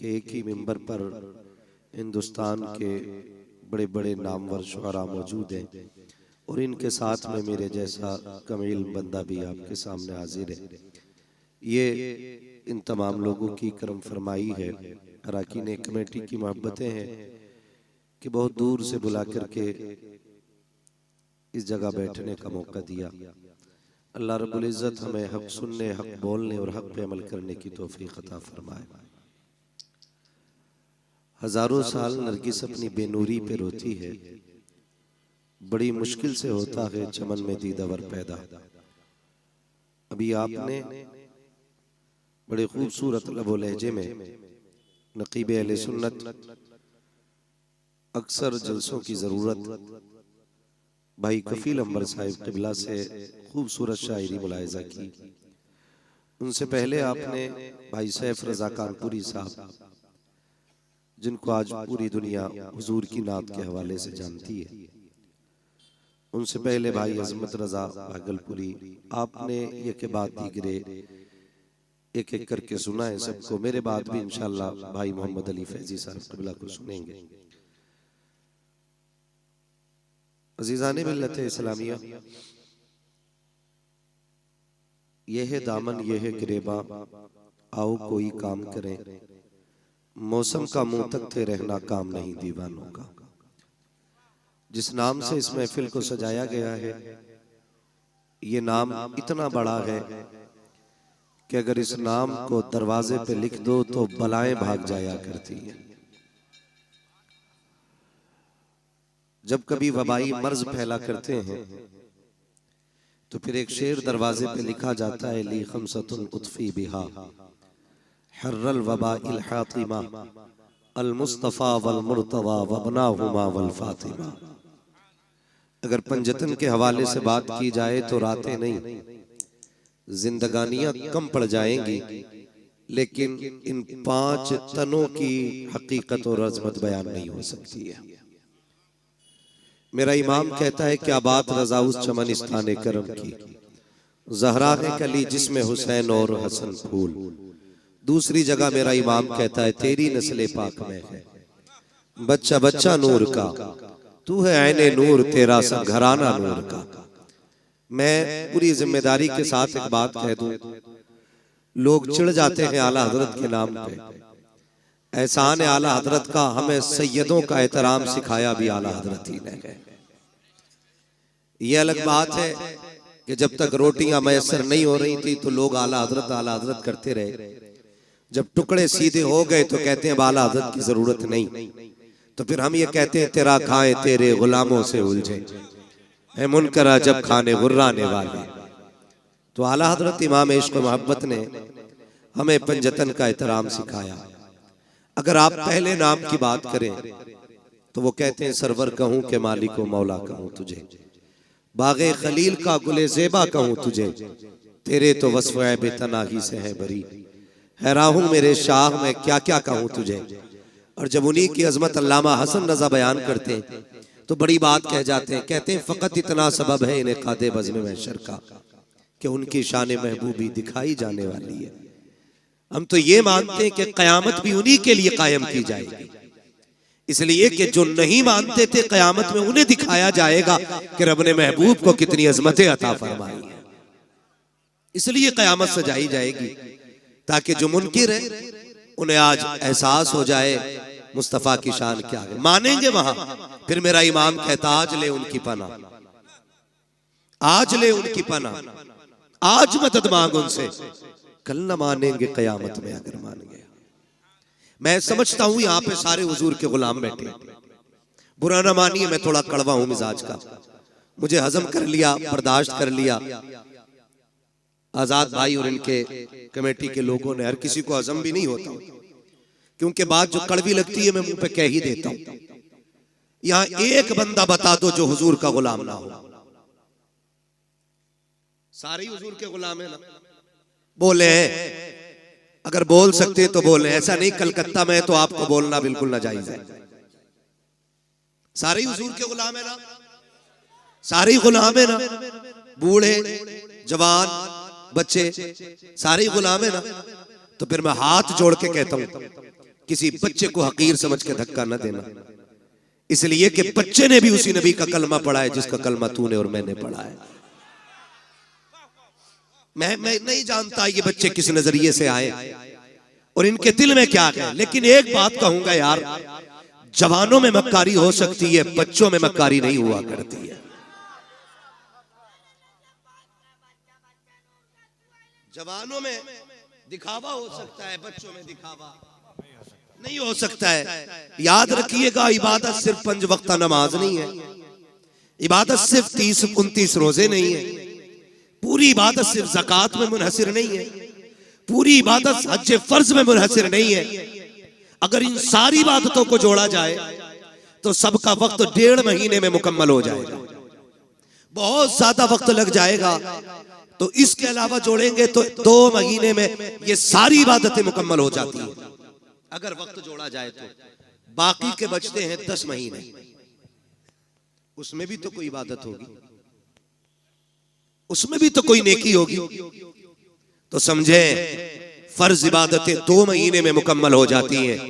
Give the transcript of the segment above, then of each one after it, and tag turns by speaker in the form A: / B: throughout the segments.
A: कि एक ही मिंबर पर हिंदुस्तान के बड़े बड़े नामवर शुअरा मौजूद हैं और इनके साथ में मेरे जैसा कमील बंदा भी आपके सामने हाजिर है। ये इन तमाम लोगों की करम फरमाई है। अरकान कमेटी की मोहब्बतें हैं कि बहुत दूर से बुला करके इस जगह बैठने का मौका दिया। अल्लाह रब्बुल इज़्ज़त हमें हक सुनने, हक बोलने और हक पे अमल करने की तौफीक अता फरमाए। हजारों साल नरगिस अपनी बेनूरी पे रोती है, बड़ी मुश्किल से होता है चमन में दीदावर पैदा। अभी आपने बड़े खूबसूरत लबो लहजे में नकीब अहले सुन्नत अक्सर जलसों की जरूरत भाई कफील अंबर साहिब क़िबला से खूबसूरत शायरी मुलाहिज़ा की। उनसे पहले आपने भाई सैफ रज़ा कानपुरी साहब, जिनको आज पूरी दुनिया हुजूर की नात के हवाले से जानती है, उनसे पहले भाई अज़मत रज़ा भागलपुरी, आपने ये के बाद दीगरे एक एक करके सुना है सबको। मेरे बाद भी इंशाअल्लाह भाई मोहम्मद अली फैजी साहब क़िबला को सुनेंगे। अज़ीज़ाने मिल्लत इस्लामिया, ये है दामन ये है गिरेबा, आओ कोई काम करें, मौसम का मुंह तकते रहना काम नहीं दीवानों का। जिस नाम से इस महफिल को सजाया गया है, ये नाम इतना बड़ा है कि अगर इस नाम को दरवाजे पे लिख दो तो बलाएं भाग जाया करती हैं। जब कभी वबाई मर्ज फैला करते हैं तो फिर एक शेर दरवाजे पे लिखा जाता है, ली खमसतुन उतफी बिहा हर्रल वबा इल हातिमा अल मुस्तफा वल मुर्तवा वबनाहुमा वल फातिमा। अगर पंजतन के हवाले से बात की जाए तो रातें नहीं, जिंदगानियां कम पड़ जाएंगी, लेकिन इन 5 तनों की हकीकत और अजमत बयान नहीं हो सकती है। मेरा इमाम कहता है क्या बात रजा उस चमनिस्ताने करम की, ज़हरा है कली जिसमें हुसैन और हसन फूल। दूसरी जगह मेरा इमाम कहता है तेरी नस्ले पाक में है बच्चा बच्चा नूर का, तू है ऐने नूर तेरा सब घराना नूर का। मैं पूरी जिम्मेदारी के साथ एक बात कह दूं, लोग चिढ़ जाते हैं आला हजरत के नाम पे। एहसान आला हजरत का हमें सैयदों का एहतराम सिखाया भी आला हजरत ही ने है। ये अलग बात है कि जब तक रोटियां मैसर नहीं हो रही थी तो लोग आला हजरत करते रहे। जब टुकड़े सीधे हो गए तो कहते हैं आला हजरत की जरूरत नहीं, तो फिर हम ये कहते हैं तेरा खाए तेरे गुलामों से उलझे है मुनकरा जब खाने गुर्राने वाले। तो आला हजरत इमाम इश्क मोहब्बत ने हमें पंजतन का एहतराम सिखाया। अगर आप पहले नाम की बात करें तो वो कहते हैं सरवर कहूं के मालिको मौला कहूं तुझे, बागे खलील का गुले ज़ेबा कहूं तुझे, तेरे तो वस्फ़ बेतनाही से है बरी, हैरान मेरे शाह में क्या क्या कहूं तुझे। और जब उन्हीं की अजमत अल्लामा हसन रज़ा बयान करते हैं तो बड़ी बात कह जाते हैं, कहते हैं फ़कत इतना सबब है इन्हें कादे बज़्म महशर का कि उनकी शान महबूबी दिखाई जाने वाली है। हम तो ये मानते हैं कि क़यामत भी उन्हीं के लिए कायम की जाएगी, इसलिए कि जो नहीं मानते थे क़यामत में उन्हें दिखाया जाएगा कि रब ने महबूब को कितनी अजमतें अता फरमाई है। इसलिए क़यामत सजाई जाएगी ताकि जो मुनकिर है उन्हें आज एहसास हो जाए मुस्तफ़ा की शान क्या है। मानेंगे वहां। फिर मेरा इमाम कहता आज ले उनकी पना, आज ले उनकी पना, आज मदद मांग उनसे, कल न मानेंगे क़यामत में अगर मान गया। मैं समझता हूं यहाँ पे सारे हुजूर के गुलाम बैठे, बुरा ना मानिए, मैं थोड़ा कड़वा हूं मिजाज का, मुझे हजम कर लिया, बर्दाश्त कर लिया। आजाद भाई और इनके कमेटी के लोगों ने, हर किसी को हजम भी नहीं होता, क्योंकि बात जो कड़वी लगती है मैं मुंह पे कह ही देता हूं। यहां एक बंदा बता दो जो हुजूर का गुलाम ना हो। सारे हुजूर के गुलाम है ना? बोले अगर बोल सकते तो बोले, ऐसा नहीं कलकत्ता में तो आपको बोलना बिल्कुल नाजायज है। सारे हुजूर के गुलाम है ना? सारे गुलाम है ना? बूढ़े जवान बच्चे सारे गुलाम है ना? तो फिर मैं हाथ जोड़ के कहता हूं किसी बच्चे को हकीर समझ के धक्का न देना, इसलिए कि बच्चे ने भी उसी नबी का कलमा पढ़ा है जिसका कलमा तूने और मैंने पढ़ा है। मैं नहीं जानता ये बच्चे किस नजरिए से आए और इनके दिल में क्या है, लेकिन एक बात कहूंगा यार, जवानों में मक्कारी हो सकती है, बच्चों में मक्कारी नहीं हुआ करती है। जवानों में दिखावा हो सकता है, बच्चों में दिखावा नहीं हो सकता है। याद रखिएगा, इबादत सिर्फ 5 वक्त नमाज नहीं है, इबादत सिर्फ 30-29 रोजे नहीं है, पूरी इबादत सिर्फ ज़कात में मुनहसिर नहीं है, पूरी इबादत हज फर्ज में मुनहसिर नहीं है। अगर इन सारी इबादतों को जोड़ा जाए तो सबका वक्त 1.5 महीने में मुकम्मल हो जाएगा, बहुत ज्यादा वक्त लग जाएगा। तो इसके अलावा जोड़ेंगे तो 2 महीने में ये सारी इबादतें मुकम्मल हो जाती हैं अगर वक्त जोड़ा जाए तो। बाकी के बचते हैं 10 महीने, उसमें भी तो कोई इबादत होगी, उसमें भी तो कोई नेकी होगी। तो समझे, फर्ज इबादतें 2 महीने में मुकम्मल हो जाती हैं।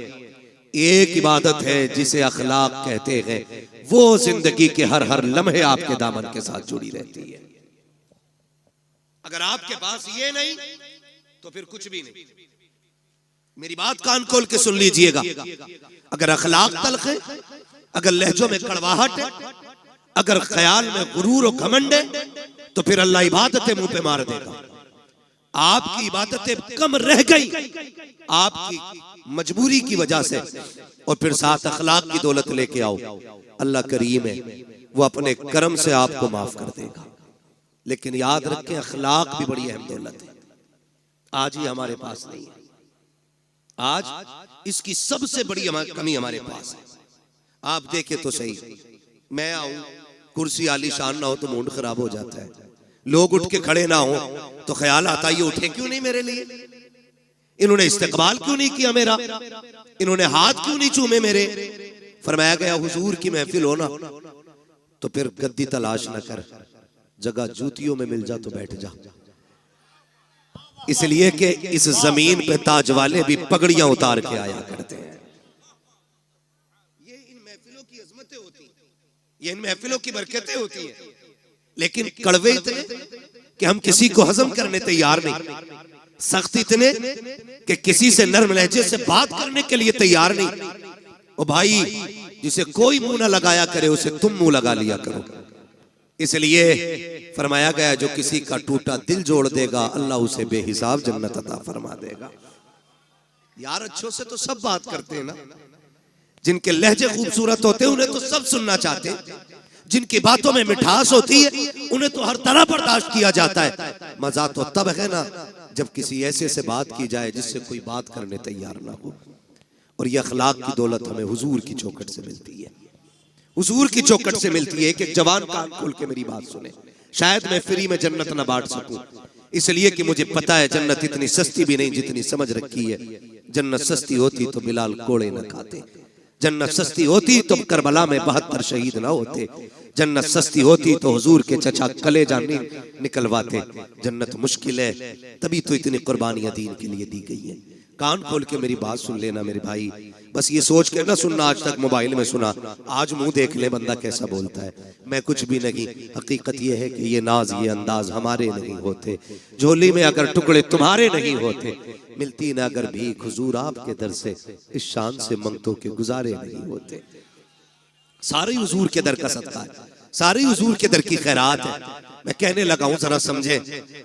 A: एक इबादत है जिसे अखलाक कहते हैं, वो जिंदगी के हर लम्हे आपके दामन के साथ जुड़ी रहती है। अगर आपके पास ये नहीं तो फिर कुछ भी नहीं। मेरी बात कान खोल के सुन लीजिएगा, अगर अखलाक तल्ख है, अगर लहजों में कड़वाहट है, अगर ख्याल में गुरूर और घमंड है, तो फिर अल्लाह इबादतें मुंह पे मार देगा। आपकी इबादतें कम रह गई आपकी मजबूरी की वजह से, और फिर साथ अखलाक की दौलत लेके आओ, अल्लाह करीम है, वो अपने करम से आपको माफ कर देगा। लेकिन याद रखें, अखलाक भी बड़ी अहम दौलत है, आज ही हमारे पास नहीं है। आज इसकी सबसे बड़ी कमी हमारे पास है। आप देखें तो सही, मैं आऊं, कुर्सी आलीशान ना हो तो मूड खराब हो जाता है, लोग उठ के खड़े ना हो तो ख्याल आता है ये उठे क्यों नहीं मेरे लिए, इन्होंने इस्तकबाल क्यों नहीं किया मेरा, इन्होंने हाथ क्यों नहीं चूमे मेरे। फरमाया गया हुजूर की महफिल हो ना तो फिर गद्दी तलाश ना कर, जगह जूतियों में मिल जा तो बैठ जा, इसलिए कि इस जमीन पे ताज वाले भी पगड़ियां उतार के आया करते हैं। ये इन महफिलों की अजमतें होती हैं, ये इन महफिलों की बरकतें होती हैं, लेकिन कड़वे इतने कि हम किसी को हजम करने तैयार नहीं, सख्त इतने कि किसी से नर्म लहजे से बात करने के लिए तैयार नहीं। ओ भाई, जिसे कोई मुंह ना लगाया करे उसे तुम मुंह लगा लिया करो। इसलिए फरमाया गया, जो किसी का टूटा दिल जोड़ देगा अल्लाह उसे बेहिसाब जन्नत अता फरमा देगा। यार अच्छों से तो सब बात करते हैं ना, जिनके लहजे खूबसूरत होते हैं उन्हें तो सब सुनना चाहते हैं, जिनकी बातों में मिठास होती है उन्हें तो हर तरह बर्दाश्त किया जाता है। मजा तो तब है ना जब किसी ऐसे से बात की जाए जिससे कोई बात करने तैयार ना हो। और ये अखलाक की दौलत हमें हुजूर की चौखट से मिलती है, हुजूर की चौखट से मिलती है। कि जवान कान खोल के मेरी बात सुने, शायद मैं फ्री में जन्नत ना बांट सकूं, इसलिए कि मुझे पता है जन्नत इतनी सस्ती भी नहीं जितनी समझ रखी है। जन्नत सस्ती होती तो बिलाल कोड़े न खाते, जन्नत सस्ती होती तो करबला में 72 शहीद ना होते, जन्नत सस्ती होती तो हुजूर के चचा कलेजा निकलवाते। जन्नत मुश्किल है, तभी तो इतनी कुर्बानियां दीन के लिए दी गई है। कान खोल के मेरी बात सुन लेना मेरे भाई, बस ये सोच के ना सुनना आज तक मोबाइल में सुना, आज मुंह देख ले बंदा कैसा बोलता है। मैं कुछ भी नहीं, हकीकत ये है कि ये नाज ये अंदाज हमारे नहीं होते, झोली में अगर टुकड़े तुम्हारे नहीं होते, मिलती ना अगर भीख हुजूर आपके दर से, इस शान से मंगतों के गुजारे नहीं होते। सारे हुजूर के दर का सदका है, सारी हुजूर के दर की खैरात है। मैं कहने लगा हूं जरा समझे,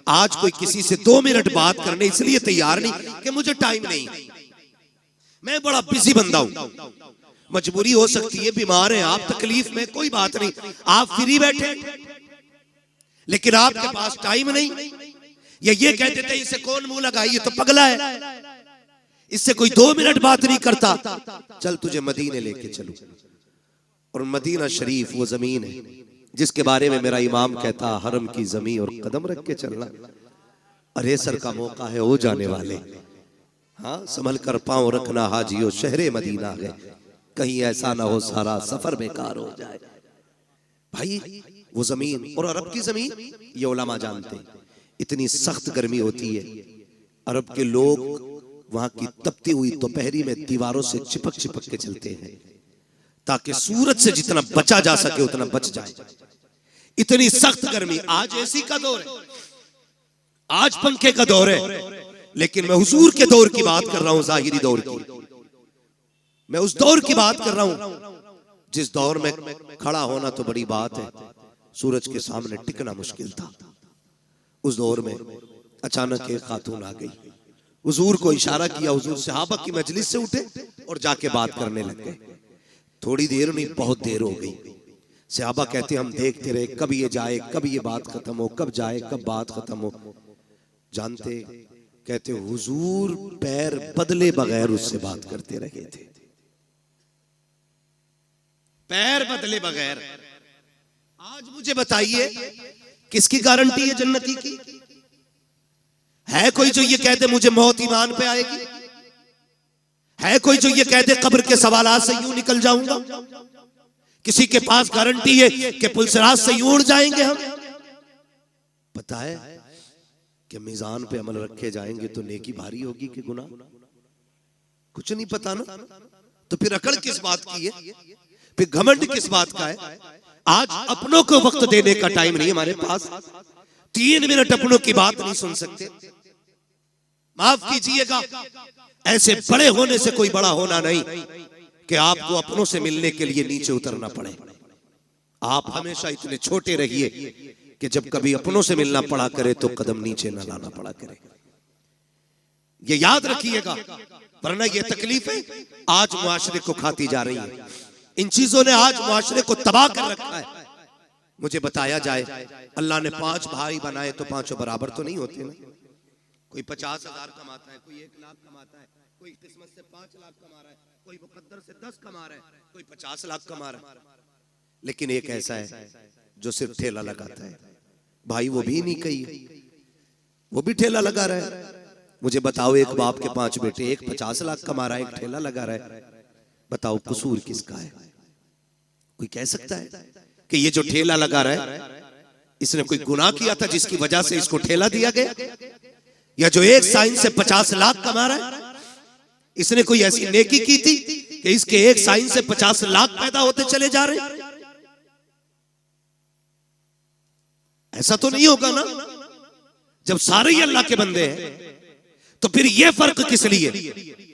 A: आज कोई किसी से 2 मिनट बात करने इसलिए तैयार नहीं कि मुझे टाइम नहीं, मैं बड़ा बिजी बंदा हूं, मजबूरी हो सकती है, बीमार है आप, तकलीफ में, कोई बात नहीं, आप फ्री बैठे, लेकिन आपके पास टाइम नहीं। या ये कहते थे इसे कौन मुंह लगाई, ये तो पगला है, इससे कोई 2 मिनट बात नहीं करता, चल तुझे मदीने लेके चलूं। और मदीना शरीफ वो जमीन है जिसके बारे में मेरा इमाम कहता, हरम की जमीन और कदम रख के चलना, अरे सर का मौका है हो जाने वाले, हाँ संभल कर पांव रखना हाजियो, शहरे मदीना है, कहीं ऐसा ना हो सारा सफर बेकार हो जाए। भाई वो जमीन, और अरब की जमीन ये उलमा जानते हैं, इतनी सख्त गर्मी होती है, अरब के लोग वहां की तपती हुई दोपहरी में दीवारों से चिपक चिपक के चलते हैं ताकि सूरज से जितना बचा जा सके उतना बच जाए। इतनी सख्त गर्मी। आज एसी का दौर है, आज पंखे का दौर है, लेकिन मैं हुजूर के दौर की बात कर रहा हूं, जाहिरी दौर की। मैं उस दौर की बात कर रहा हूं जिस दौर में खड़ा होना तो बड़ी बात है, सूरज के सामने टिकना मुश्किल था। उस दौर में अचानक एक खातून आ गई, हुजूर को इशारा किया, हुजूर सहाबा की मजलिस से उठे और जाके बात करने लग गए। थोड़ी देर नहीं, बहुत देर हो गई। सहाबा कहते हम देखते रहे कब ये जाए, कब ये बात खत्म हो, कब जाए, कब बात खत्म हो। जानते, कहते हुजूर पैर बदले बगैर उससे बात करते रहे थे, पैर बदले बगैर। आज मुझे बताइए किसकी गारंटी है जन्नती की? है कोई जो ये कहते मुझे मौत ईमान पे आएगी? है कोई जो ये कहते कब्र के सवालात से यूं निकल जाऊंगा? किसी के पास गारंटी है कि पुलसराज से यूं उड़ जाएंगे हम? पता है कि मीजान पे अमल रखे जाएंगे तो नेकी भारी होगी कि गुनाह? कुछ नहीं पता ना। तो फिर अकड़ किस बात की है, फिर घमंड किस बात का है? आज अपनों को वक्त देने का टाइम नहीं हमारे पास। 3 मिनट अपनों की बात नहीं सुन सकते। माफ कीजिएगा, ऐसे बड़े होने से कोई बड़ा होना नहीं कि आपको अपनों से मिलने के लिए नीचे उतरना पड़े। आप हमेशा इतने छोटे रहिए कि जब कभी अपनों से मिलना पड़ा करे तो कदम नीचे न लाना पड़ा करे। ये याद रखिएगा, वरना ये तकलीफें आज मुआशरे को खाती जा रही है। इन चीजों ने आज मुआशरे को तबाह कर रखा है। मुझे बताया जाए, अल्लाह ने 5 भाई बनाए तो 5 बराबर तो नहीं होते ना। कोई 50,000 कमाता है, कोई 1 लाख कमाता है, कोई किस्मत से 5 लाख कमा रहा है, कोई मुकद्दर से 10 कमा रहा है, कोई 50 लाख कमा रहा है। लेकिन एक ऐसा है जो सिर्फ ठेला लगाता है। भाई वो भी नहीं कही, वो भी ठेला लगा रहा है। मुझे बताओ, एक बाप के 5 बेटे, एक 50 लाख कमा रहा है, एक ठेला लगा रहा है। बताओ कसूर किसका है? कोई कह सकता है कि ये जो ठेला लगा रहा है इसने कोई गुनाह किया था जिसकी वजह से इसको ठेला दिया गया? या जो एक साइन से 50 लाख कमा रहा है इसने कोई ऐसी नेकी की थी कि इसके एक साइन से 50 लाख पैदा होते चले जा रहे हैं? ऐसा तो नहीं होगा ना। जब सारे ही अल्लाह के बंदे हैं तो फिर ये फर्क किस लिए?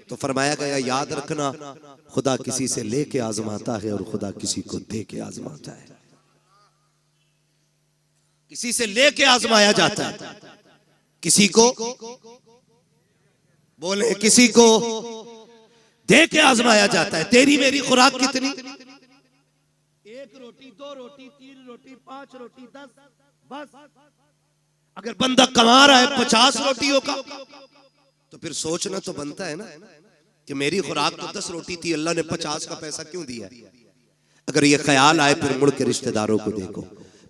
A: तो फरमाया गया, याद रखना, खुदा किसी से लेके आजमाता है और खुदा किसी को दे के आजमाता है। किसी से लेके आजमाया जाता है, किसी को बोले, किसी को दे के आजमाया जाता है। तेरी मेरी खुराक कितनी? 1 रोटी, 2 रोटी, 3 रोटी, 5 रोटी, 10, बस। अगर बंदा कमा रहा है 50 रोटियों का तो फिर सोचना तो बनता है ना कि मेरी खुराक तो 10 रोटी थी, अल्लाह ने 50 का पैसा क्यों दिया? अगर ये ख्याल आए फिर मुड़ के रिश्तेदारों को देखो,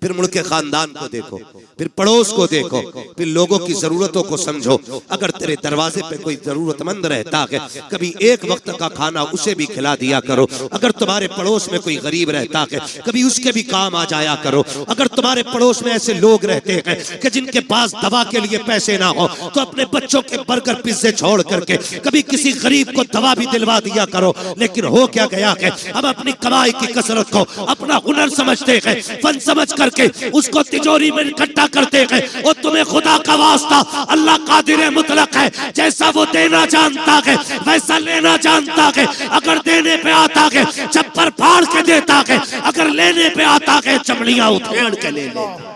A: फिर मुड़ के खानदान को देखो, फिर पड़ोस को देखो, फिर लोगों की जरूरतों को समझो। अगर तेरे दरवाजे पे कोई जरूरतमंद रहता है, कभी एक वक्त का खाना उसे भी खिला दिया करो। अगर तुम्हारे पड़ोस में कोई गरीब रहता है, कभी उसके भी काम आ जाया करो। अगर तुम्हारे पड़ोस में ऐसे लोग रहते हैं कि जिनके पास दवा के लिए पैसे ना हो, तो अपने बच्चों के बर्गर पिज्जे छोड़ करके कभी किसी गरीब को दवा भी दिलवा दिया करो। लेकिन हो क्या गया है, हम अपनी कमाई की कसरत को अपना हुनर समझते हैं, फन समझ कर के उसको तिजोरी में इकट्ठा करते हैं। और तुम्हें खुदा का वास्ता, अल्लाह कादिर मुतलक है, जैसा वो देना जानता है वैसा लेना जानता है। अगर देने पे आता है चप्पर फाड़ के देता है, अगर लेने पे आता है चमड़ियां उधेड़ के ले लेता।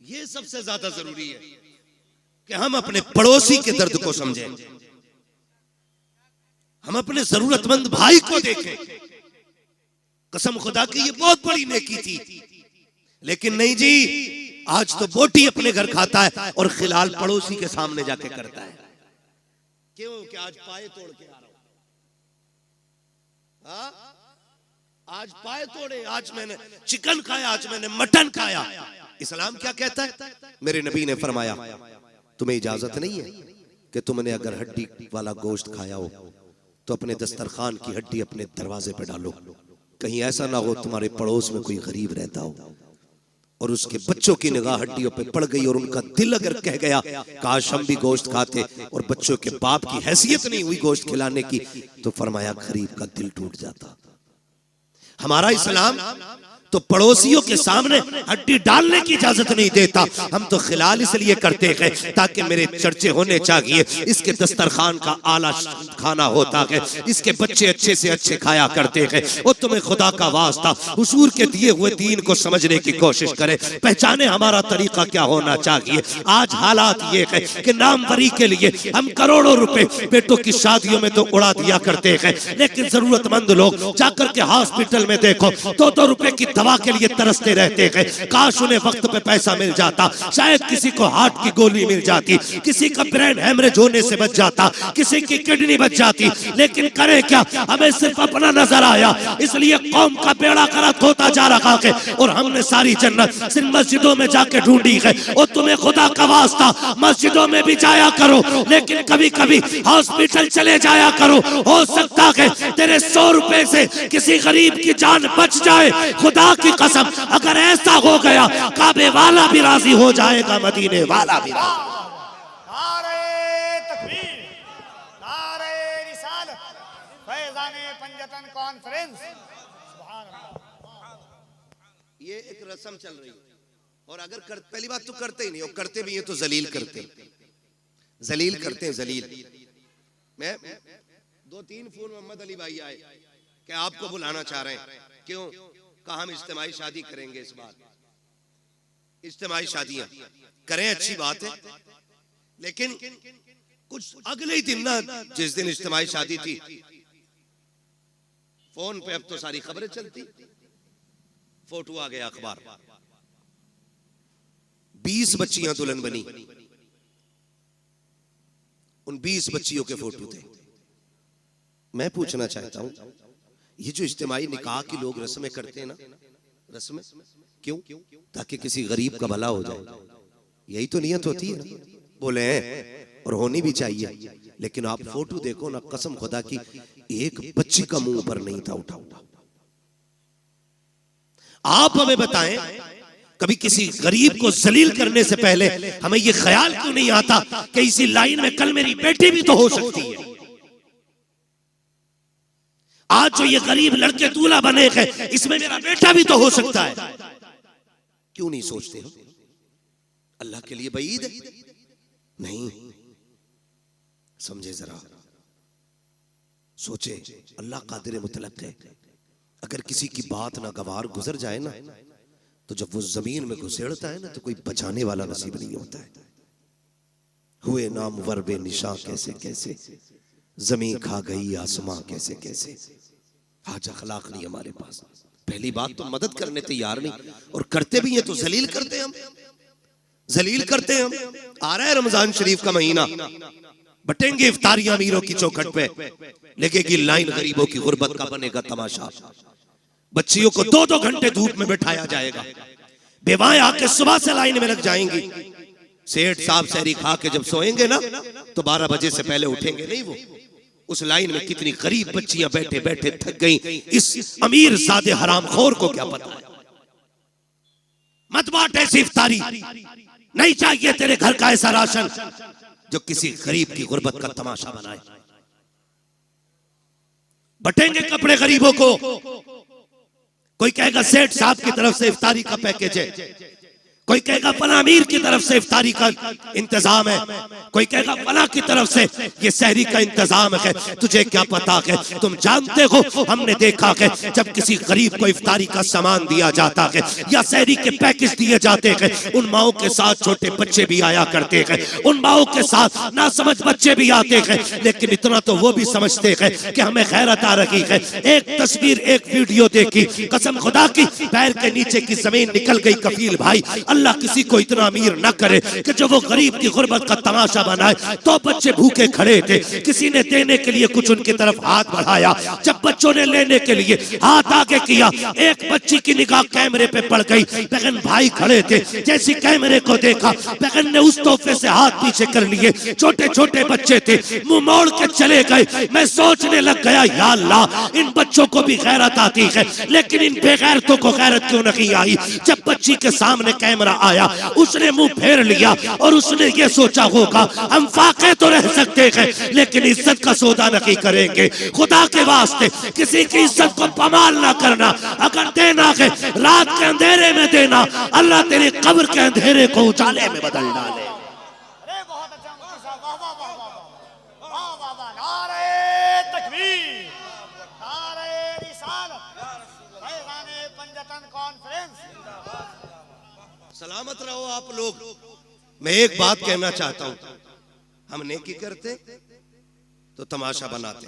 A: ये सबसे ज्यादा जरूरी है कि हम अपने पड़ोसी के दर्द को समझें, हम अपने जरूरतमंद भाई को देखें। कसम खुदा की ये बहुत बड़ी नेकी थी, लेकिन नहीं जी, आज तो बोटी अपने घर खाता है और खिलाल पड़ोसी के सामने जाके करता है। क्यों? कि आज पाए तोड़ के आ रहा हूं, आज पाए तोड़े, आज मैंने चिकन खाया, आज मैंने मटन खाया। इस्लाम क्या कहता है? मेरे नबी ने फरमाया, तुम्हें इजाजत नहीं है कि तुमने अगर हड्डी वाला गोश्त खाया हो तो अपने दस्तरखान की हड्डी अपने दरवाजे पे डालो, कहीं ऐसा ना हो तुम्हारे पड़ोस में कोई गरीब रहता हो और उसके बच्चों की निगाह हड्डियों पे पड़ गई और उनका दिल अगर कह गया काश हम भी गोश्त खाते, और बच्चों के बाप की हैसियत नहीं हुई गोश्त खिलाने की, तो फरमाया गरीब का दिल टूट जाता। हमारा इस्लाम तो पड़ोसियों के सामने हड्डी डालने की इजाजत नहीं देता। हम तो खिलाल इसलिए करते हैं ताकि मेरे चर्चे होने चाहिए, इसके दस्तरखान का आला खाना होता है, इसके बच्चे अच्छे से अच्छे खाया करते हैं। और तुम्हें खुदा का वास्ता हुजूर के दिए हुए दीन को समझने की कोशिश करें, पहचाने हमारा तरीका क्या होना चाहिए। आज हालात ये है कि नामवरी के लिए हम करोड़ों रुपए बेटों की शादियों में तो उड़ा दिया करते हैं, लेकिन जरूरतमंद लोग जाकर के हॉस्पिटल में देखो 2-2 रुपए की दवा के लिए तरसते रहते हैं। काश उन्हें वक्त पे पैसा मिल जाता, शायद किसी को हार्ट की गोली मिल जाती, किसी का ब्रेन हेमरेज होने से बच जाता, किसी की किडनी बच जाती, लेकिन करे क्या, हमें सिर्फ अपना नजर आया, इसलिए कौम का बेड़ा गर्क होता जा रहा है। और हमने सारी जन्नत सिर्फ मस्जिदों में जाके ढूंढी है। और तुम्हें खुदा का वास्ता मस्जिदों में भी जाया करो, लेकिन कभी कभी हॉस्पिटल चले जाया करो। हो सकता है तेरे 100 रुपए से किसी गरीब की जान बच जाए। खुदा की कसम, अगर ऐसा हो गया काबे वाला भी राजी हो जाएगा, मदीने वाला भी।
B: नारे तकबीर, नारे रिसालत, फैज़ाने पंजतन कॉन्फ्रेंस। सुभान अल्लाह।
A: ये एक रस्म चल रही है, और अगर पहली बात तो करते ही नहीं, और करते भी हैं तो जलील करते हैं, जलील करते हैं, जलील। मैं 2-3 फोन मोहम्मद अली भाई आए कि आपको बुलाना चाह रहे हैं, क्यों? कहा हम इज्तिमाई शादी करेंगे इस बार। इज्तिमाई शादियां करें, अच्छी बात है, लेकिन कुछ अगले ही दिन ना, जिस दिन इज्तिमाई शादी थी, फोन पे अब तो सारी खबरें चलती, फोटो आ गया अखबार, 20 बच्चियां दुल्हन बनी, उन 20 बच्चियों के फोटो थे। मैं पूछना चाहता हूं, ये जो इज्तिमाई निकाह की लोग रस्में करते हैं ना, रस्में क्यों? ताकि किसी गरीब का भला हो जाए, यही तो नियत होती है ना? बोले हैं और होनी भी चाहिए, लेकिन आप फोटो देखो ना, कसम खुदा की एक बच्ची का मुंह पर नहीं था उठा। आप हमें बताएं, कभी किसी गरीब को जलील करने से पहले हमें ये ख्याल क्यों नहीं आता कि इसी लाइन में कल मेरी बेटी भी तो हो सकती है? आज जो ये गरीब लड़के दूल्हा बने हैं, इसमें मेरा बेटा भी तो हो सकता है। क्यों नहीं सोचते हम? अल्लाह के लिए बईद है? नहीं, समझे जरा, सोचे, अल्लाह कादिर मुतलक है। अगर किसी की बात ना गवार गुजर जाए ना, तो जब वो जमीन में घुसेड़ता है ना, तो कोई बचाने वाला नसीब नहीं होता है। हुए नाम वर्बे निशा कैसे कैसे, जमीन खा गई आसमां कैसे कैसे। आज अखलाक नहीं हमारे पास। पहली बात तो मदद करने तैयार नहीं, और करते भी हैं तो जलील करते हैं हम, जलील करते हैं हम। आ रहा है रमजान शरीफ का महीना, बटेंगे इफ्तारियां अमीरों की चौखट पे, लगेगी लाइन गरीबों की गुर्बत का बनेगा तमाशा। बच्चियों को 2-2 घंटे धूप में बैठाया जाएगा, बेवाएं आके सुबह से लाइन में लग जाएंगी। सेठ साहब सहरी खा के जब सोएंगे ना, तो 12 बजे से पहले उठेंगे नहीं वो। उस लाइन में कितनी गरीब बच्चियां बैठे बैठे थक गई, इस अमीर ज़ादे हरामखोर को क्या पता है। मत बांट ऐसी इफ्तारी, नहीं चाहिए तेरे घर का ऐसा राशन जो किसी गरीब की गुर्बत का तमाशा बनाए। बटेंगे कपड़े गरीबों को, कोई कहेगा सेठ साहब की तरफ से इफ्तारी का पैकेज है, कोई कहेगा फला अमीर की तरफ से इफ्तारी का इंतजाम है, कोई कहेगा फला की तरफ से ये सहरी का इंतजाम है। तुझे क्या पता है? तुम जानते हो, हमने देखा है जब किसी गरीब को इफ्तारी का सामान दिया जाता है या सहरी के पैकेज दिए जाते हैं, उन माओं के साथ छोटे बच्चे भी आया करते हैं, उन माओं के साथ नासमझ बच्चे भी आते हैं, लेकिन इतना तो वो भी समझते हैं कि हमें खैरत आ रही है। एक तस्वीर, एक वीडियो देखी, कसम खुदा की पैर के नीचे की जमीन निकल गई। कफील भाई अल्लाह किसी को इतना अमीर न करे कि जब वो गरीब की गुर्बत का तमाशा बनाए। तो बच्चे भूखे खड़े थे, किसी ने देने के लिए कुछ उनकी तरफ हाथ बढ़ाया, जब बच्चों ने लेने के लिए हाथ आगे किया, एक बच्ची की निगाह कैमरे पे पड़ गई। बहन भाई खड़े थे, जैसे कैमरे को देखा बहन ने उस तोहफे से हाथ पीछे कर लिए। छोटे छोटे बच्चे थे, मुंह मोड़ के चले गए। मैं सोचने लग गया, या अल्लाह इन बच्चों को भी गैरत आती है, लेकिन इन बेगैरतों को गैरत क्यों नहीं आई। जब बच्ची के सामने कैमरा आया, उसने मुंह फेर लिया और उसने ये सोचा होगा हम फाके तो रह सकते हैं लेकिन इज्जत का सौदा नहीं करेंगे। खुदा के वास्ते किसी की इज्जत को पमाल ना करना, अगर देना है रात के अंधेरे में देना, अल्लाह तेरी कब्र के अंधेरे को उजाले में बदल डाले।
B: अरे बहुत अच्छा मुफ्ती साहब, वाह वाह वाह वाह वाह वाह वाह। नारे तकबीर, नारे रिसालत, फैज़ाने पंजतन कॉन्फ्रेंस।
A: सलामत रहो आप लोग। मैं एक बात कहना चाहता हूं, हम नेकी करते तो तमाशा बनाते।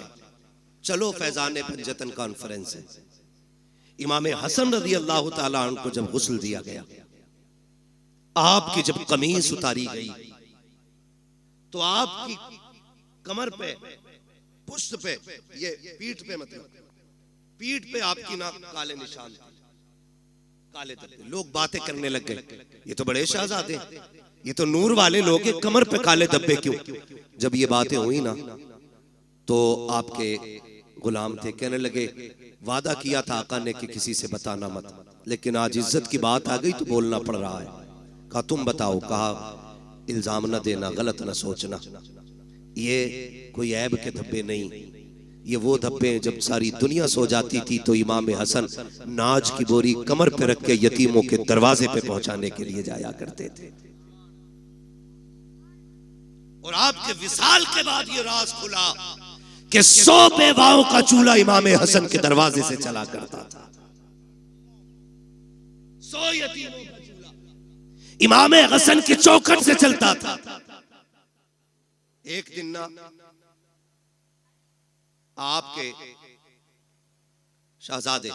A: चलो फैज़ाने पंजतन कॉन्फ्रेंस है। इमाम हसन रज़ी अल्लाह ताला अन्हु को जब गुस्ल दिया गया, आपकी जब कमीज उतारी गई तो आपकी कमर पे, पुष्ट पे, ये पीठ पे, मतलब पीठ पे आपकी ना काले निशान थे, काले धब्बे। लोग बातें करने लग गए, ये तो बड़े शहजादे, ये तो नूर वाले लोग, ये कमर पे काले धब्बे क्यों। जब ये बातें हुई ना तो आपके गुलाम थे, कहने लगे वादा किया था आका ने कि किसी से बताना मत, लेकिन आज इज्जत की बात आ गई तो बोलना पड़ रहा है। कहा तुम बताओ, कहा इल्जाम न देना, गलत न सोचना, ये कोई ऐब के धब्बे नहीं, ये वो धब्बे जब सारी दुनिया सो जाती थी तो इमाम हसन नाज की बोरी कमर पे रख के यतीमों के दरवाजे पे पहुंचाने के लिए जाया करते थे। और आपके विसाल के बाद ये राज खुला कि 100 बेवाओं का चूल्हा इमाम हसन के दरवाजे से चला करता था। 100 यतीमों का चूल्हा इमाम हसन की चौखट से चलता था। एक दिन ना आपके शहजादे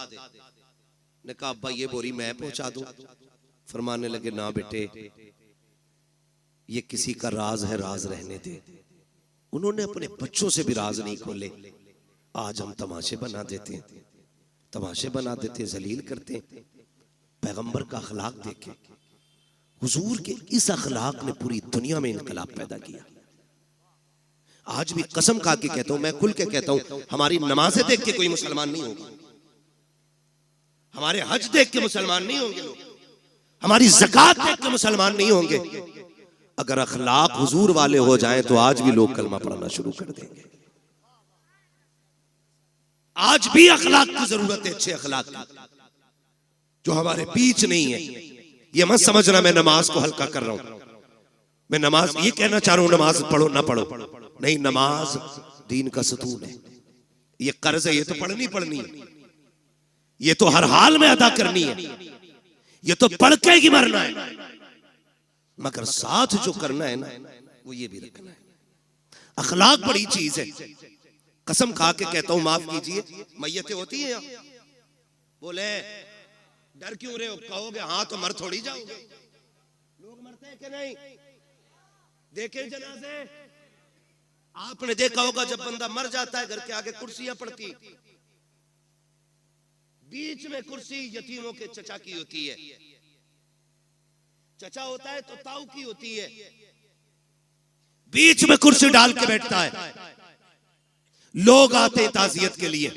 A: ने कहा अब्बा ये बोरी मैं पहुंचा दूं। फरमाने लगे ना बेटे, ये किसी का राज है, राज रहने दे। उन्होंने अपने बच्चों से भी राज नहीं खोले। आज हम तमाशे बना देते हैं, तमाशे बना देते हैं, जलील करते हैं। पैगंबर का अखलाक देखें, हुजूर के इस अखलाक ने पूरी दुनिया में इनकलाब पैदा किया। आज भी कसम खा के कहता हूं, मैं खुल के कहता हूं, हमारी नमाजें देख के कोई मुसलमान नहीं होगा, हमारे हज देख के मुसलमान नहीं होंगे लोग, हमारी ज़कात देख के मुसलमान नहीं होंगे। अगर अखलाक हुजूर वाले हो जाएं तो आज भी लोग कलमा पढ़ना शुरू कर देंगे। आज भी अखलाक की जरूरत है, अच्छे अखलाक की, जो हमारे बीच नहीं है। ये मत समझना मैं नमाज को हल्का कर रहा हूं, मैं नमाज ये कहना चाह रहा हूं नमाज पढ़ो ना पढ़ो, नहीं, नमाज दीन का सतून है। ये कर्ज है, ये तो पढ़नी पढ़नी है, ये तो हर हाल में अदा करनी है, ये तो पढ़ के ही मरना है। मगर साथ जो करना है ना, वो ये भी रखना है। अखलाक बड़ी चीज है। कसम खा के कहता हूं, माफ कीजिए, मैयतें होती हैं यहाँ, बोले डर क्यों रहे हो, कहोगे हाँ तो मर थोड़ी जाओगे। लोग मरते हैं कि नहीं, देखे जनाजे, आपने देखा होगा जब बंदा मर जाता है घर के आगे कुर्सियां पड़ती, बीच में कुर्सी यतीमों के चचा की होती है। चचा होता है तो ताऊ की होती है, बीच में कुर्सी डाल के बैठता है। लोग आते ताजियत के लिए,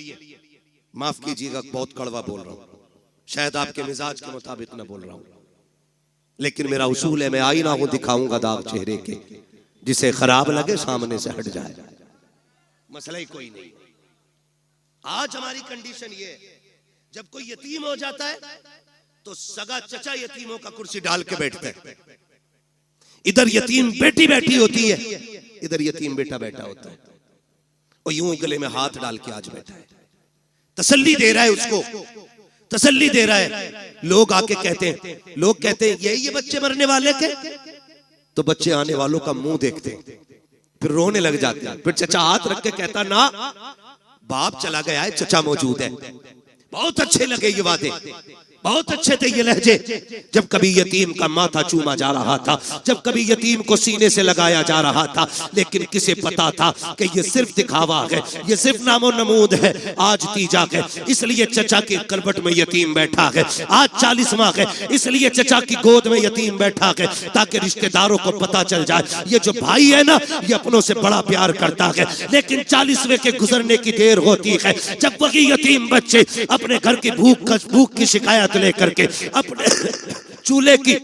A: माफ कीजिएगा बहुत कड़वा बोल रहा हूं, शायद आपके मिजाज के मुताबिक ना बोल रहा हूं, लेकिन मेरा उसूल है, मैं आईना हूं, दिखाऊंगा दाग चेहरे के, जिसे खराब लगे सामने से हट जाए, मसला ही कोई नहीं। आज हमारी कंडीशन ये है, जब कोई यतीम हो जाता है तो सगा चचा यतीमों का कुर्सी डाल के बैठता है। इधर यतीम बेटी बैठी होती है, इधर यतीम बेटा बैठा होता है, और यूं गले में हाथ डाल के आज बैठा है, तसल्ली दे रहा है उसको, तसल्ली दे रहा है। लोग आके कहते हैं, लोग कहते हैं यही ये बच्चे मरने वाले के, तो बच्चे आने वालों का मुंह देखते हैं, फिर रोने लग जाते हैं। फिर चचा हाथ रख के कहता ना, बाप चला गया है, चचा मौजूद है। बहुत अच्छे लगे ये वादे, बहुत अच्छे थे ये लहजे। जब कभी यतीम का माथा चूमा जा रहा था, जब कभी यतीम को सीने से लगाया जा रहा था, लेकिन किसे पता था कि ये सिर्फ दिखावा है, ये सिर्फ नामो नमूद है, आज तीजा है इसलिए चचा की करवट में यतीम बैठा है, आज 40वां है इसलिए चचा की गोद में यतीम बैठा है, ताकि रिश्तेदारों को पता चल जाए ये जो भाई है ना ये अपनों से बड़ा प्यार करता है। लेकिन 40वें के गुजरने की देर होती है जब वही यतीम बच्चे अपने घर की भूख की शिकायत लेकर के, अपने चूल्हे की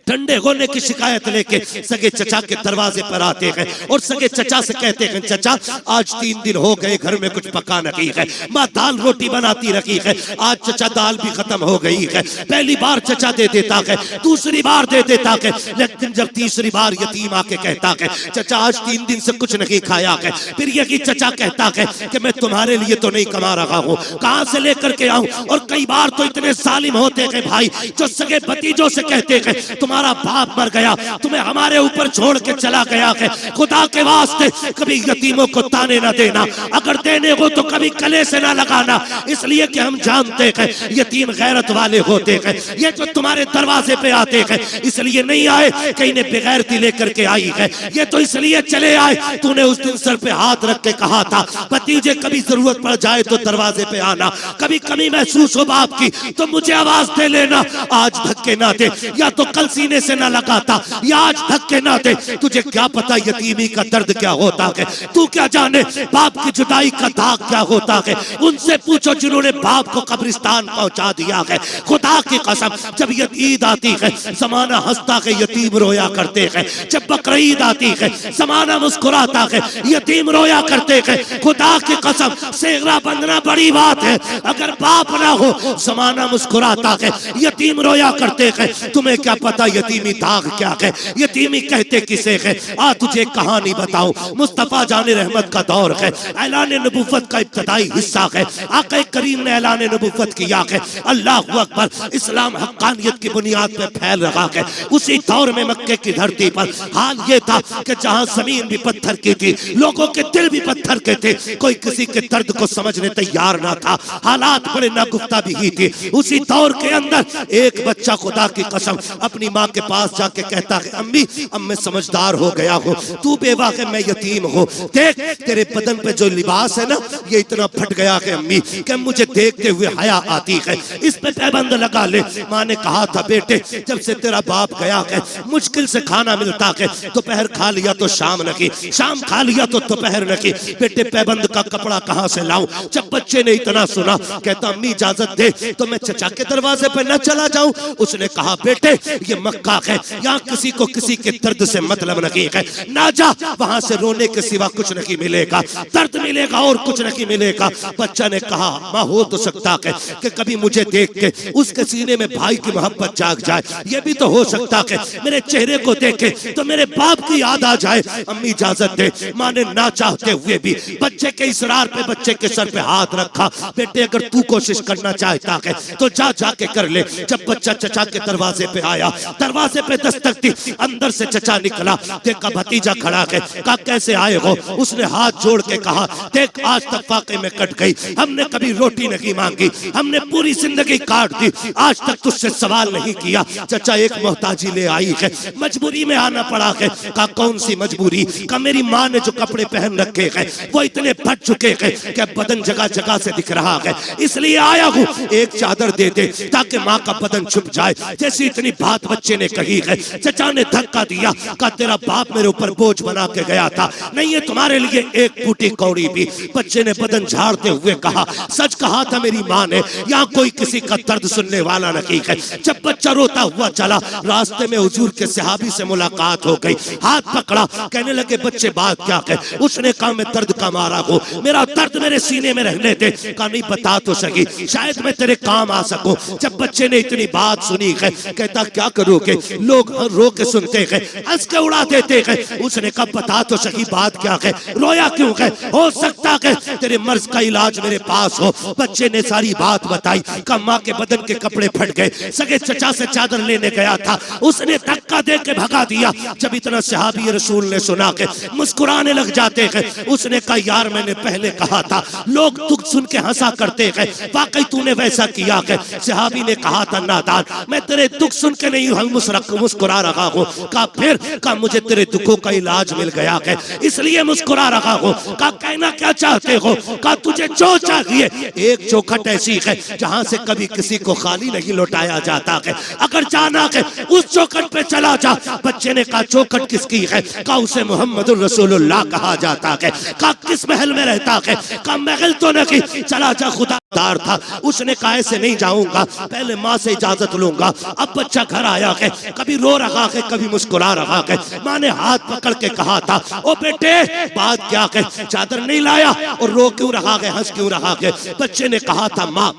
A: ठंडे होने की शिकायत लेके सगे चचा के दरवाजे पर आते हैं और सगे चचा से कहते हैं चचा आज 3 दिन हो गए घर में कुछ पका नहीं है, माँ दाल रोटी बनाती रखी है, आज चचा दाल भी खत्म हो गई है। पहली बार चचा दे देता है, दूसरी बार दे देता है, लेकिन जब तीसरी बार यतीम आके कहता है चचा आज 3 दिन से कुछ नहीं खाया है, फिर यही चचा कहता है कि मैं तुम्हारे लिए तो नहीं कमा रहा हूँ, कहाँ से लेकर के आऊं। और कई बार तो इतने जालिम होते हैं भाई जो सगे भतीजों से कहते हैं तुम्हारा बाप मर गया, तुम्हें हमारे ऊपर छोड़ के चला गया है, खुदा के वास्ते कभी यतीमों को ताने ना देना, अगर देने हो तो कभी गले से ना लगाना, इसलिए कि हम जानते हैं यतीम गैरत वाले होते हैं। ये जो तुम्हारे दरवाजे पे आते हैं इसलिए नहीं आए कि इन्हें बेगैरती लेकर के आई है, ये तो इसलिए चले आए तूने उस दिन सर पे हाथ रख के कहा था भतीजे कभी जरूरत पड़ जाए तो दरवाजे पे आना, कभी कमी महसूस हो बाप की तो मुझे आवाज दे लेना, आज धक्के ना दे, या तो कल सीने से ना लगाता या आज धक्के ना दे। तुझे क्या पता यतीमी का दर्द क्या होता है, तू क्या जाने बाप की जुदाई का दाग क्या होता है। उनसे पूछो जिन्होंने बाप को कब्रिस्तान पहुंचा दिया है। खुदा की कसम जब ईद आती है जमाना हंसता है, यतीम रोया करते हैं, जब बकरीद आती है जमाना मुस्कुराता है, यतीम रोया करते हैं। खुदा की कसम सेगरा बंधना बड़ी बात है, अगर बाप ना हो जमाना मुस्कुराता है, यतीम रोया करते हैं। तुम्हें क्या पता यतीमी दाग क्या है, यतीमी कहते किसे है। आ तुझे कहानी बताऊं, मुस्तफा जाने रहमत का दौर है, ऐलान नबुव्वत का इब्तदाई हिस्सा है, आका करीम ने ऐलान नबुव्वत किया है, अल्लाहु अकबर, इस्लाम हक्कानियत की बुनियाद पर फैल रहा है। उसी दौर में मक्के की धरती पर हाल ये था कि जहां जमीन भी पत्थर की थी, लोगों के दिल भी पत्थर के थे, कोई किसी के दर्द को समझने तैयार ना था, हालात बड़े नागुफ्ता भी ही थे। उसी दौर के अंदर एक बच्चा खुदा की कसम अपनी माँ के पास जाके कहता है अम्मी अब मैं समझदार हो गया हूँ, तू बेवा है मैं यतीम हूँ, देख तेरे बदन पे जो लिबास है ना ये इतना फट गया है अम्मी कि मुझे देखते हुए हया आती है, इस पे पैबंद लगा ले। माँ ने कहा था बेटे जब से तेरा बाप गया है मुश्किल से खाना मिलता है, दोपहर खा लिया तो शाम नहीं, शाम खा लिया तो दोपहर नहीं, बेटे पैबंद का कपड़ा कहाँ से लाऊं। जब बच्चे ने इतना सुना कहता अम्मी इजाजत दे तो मैं चचा के दरवाजे पे न चला जाऊं। उसने कहा बेटे ये मक्का है, यहाँ किसी को किसी के दर्द से मतलब नहीं है, ना जा, वहां से रोने के सिवा कुछ नहीं मिलेगा, दर्द मिलेगा और कुछ नहीं मिलेगा। बच्चा ने कहा माँ हो तो सकता है कि कभी मुझे देख के उसके सीने में भाई की मोहब्बत जाग जाए, ये भी तो हो सकता है मेरे चेहरे को देखे तो मेरे बाप की याद आ जाए। अम्मी इजाजत दे। माँ ने ना चाहते हुए भी बच्चे के इसरार पे बच्चे के सर पे हाथ रखा, बेटे अगर तू कोशिश करना चाहता है तो जा जाके कर ले। जब बच्चा चचा के दरवाजे पे आया, दरवाजे पे दस्तक दी, अंदर से चचा निकला, देखा भतीजा खड़ा है, कहा कैसे आए हो। उसने हाथ जोड़ के कहा देख आज तक फाके में कट गई, हमने कभी रोटी नहीं मांगी, हमने पूरी जिंदगी काट दी, आज तक तुझसे सवाल नहीं किया। चचा एक मोहताजी ले आई है, मजबूरी में आना पड़ा है। कहा कौन सी मजबूरी। कहा मेरी माँ ने जो कपड़े पहन रखे हैं वो इतने फट चुके हैं कि बदन जगह जगह से दिख रहा है, इसलिए आया हूँ, एक चादर दे दे ताकि माँ का बदन छुप जाए। जैसी इतनी बात बच्चे ने कही है, चचा ने धक्का दिया, कहा तेरा बाप मेरे ऊपर बोझ बना के गया था, नहीं है तुम्हारे लिए एक फूटी कौड़ी भी। बच्चे ने बदन झाड़ते हुए कहा सच कहा था मेरी माँ ने, यहाँ कोई किसी का दर्द सुनने वाला नहीं है। जब बच्चा रोता हुआ चला, रास्ते में हुजूर के सहाबी से मुलाकात हो गई, हाथ पकड़ा, कहने लगे बच्चे बात क्या है। उसने कहा मैं दर्द का मारा हूँ, मेरा दर्द मेरे सीने में रहने दे। कहा नहीं बता तो सही, शायद मैं तेरे काम आ सकूं। जब बच्चे ने इतनी बात सुनी है, कहता क्या करूं
C: करोगे? लोग रो के सुनते हैं, हंस के उड़ा देते हैं। उसने कहा बता तो सही बात क्या है, रोया क्यों है? हो सकता है तेरे मर्ज का इलाज मेरे पास हो। बच्चे ने सारी बात बताई। कहा माँ के बदन के कपड़े फट गए, सगे चचा से चादर लेने गया था, उसने धक्का दे के भगा दिया। जब इतना सहाबी रसूल ने सुना के मुस्कुराने लग जाते हैं। उसने कहा यार मैंने पहले कहा था, लोग दुख सुन के हंसा करते हैं, वाकई तूने वैसा किया है। सहाबी ने कहा था नादान, मैं तेरे दुख सुन के नहीं मुस्कुरा रहा हूँ। कहा फिर? कहा मुझे तेरे दुखों का इलाज मिल गया है इसलिए मुस्कुरा रहा हूँ। कहा कहना क्या चाहते हो? कहा तुझे जो चाहिए। एक चौखट ऐसी है जहां से कभी किसी को खाली नहीं लौटाया जाता है, अगर जाना है उस चौखट पे चला जा। बच्चे ने कहा चौखट किसकी है? कहा उसे मोहम्मद रसूलुल्लाह कहा जाता है। कहा किस महल में रहता है? कहा महल तो नहीं, चला जा खुदादार था। उसने कहा ऐसे नहीं जाऊंगा, पहले माँ से इजाजत लूंगा। अब बच्चा घर आया है, कभी रो रहा है कभी मुस्कुरा रहा है। माँ ने हाथ पकड़ के कहा था ओ बेटे बात क्या है, चादर नहीं लाया और रो क्यों रहा है, हंस क्यों रहा है? बच्चे ने कहा था माँ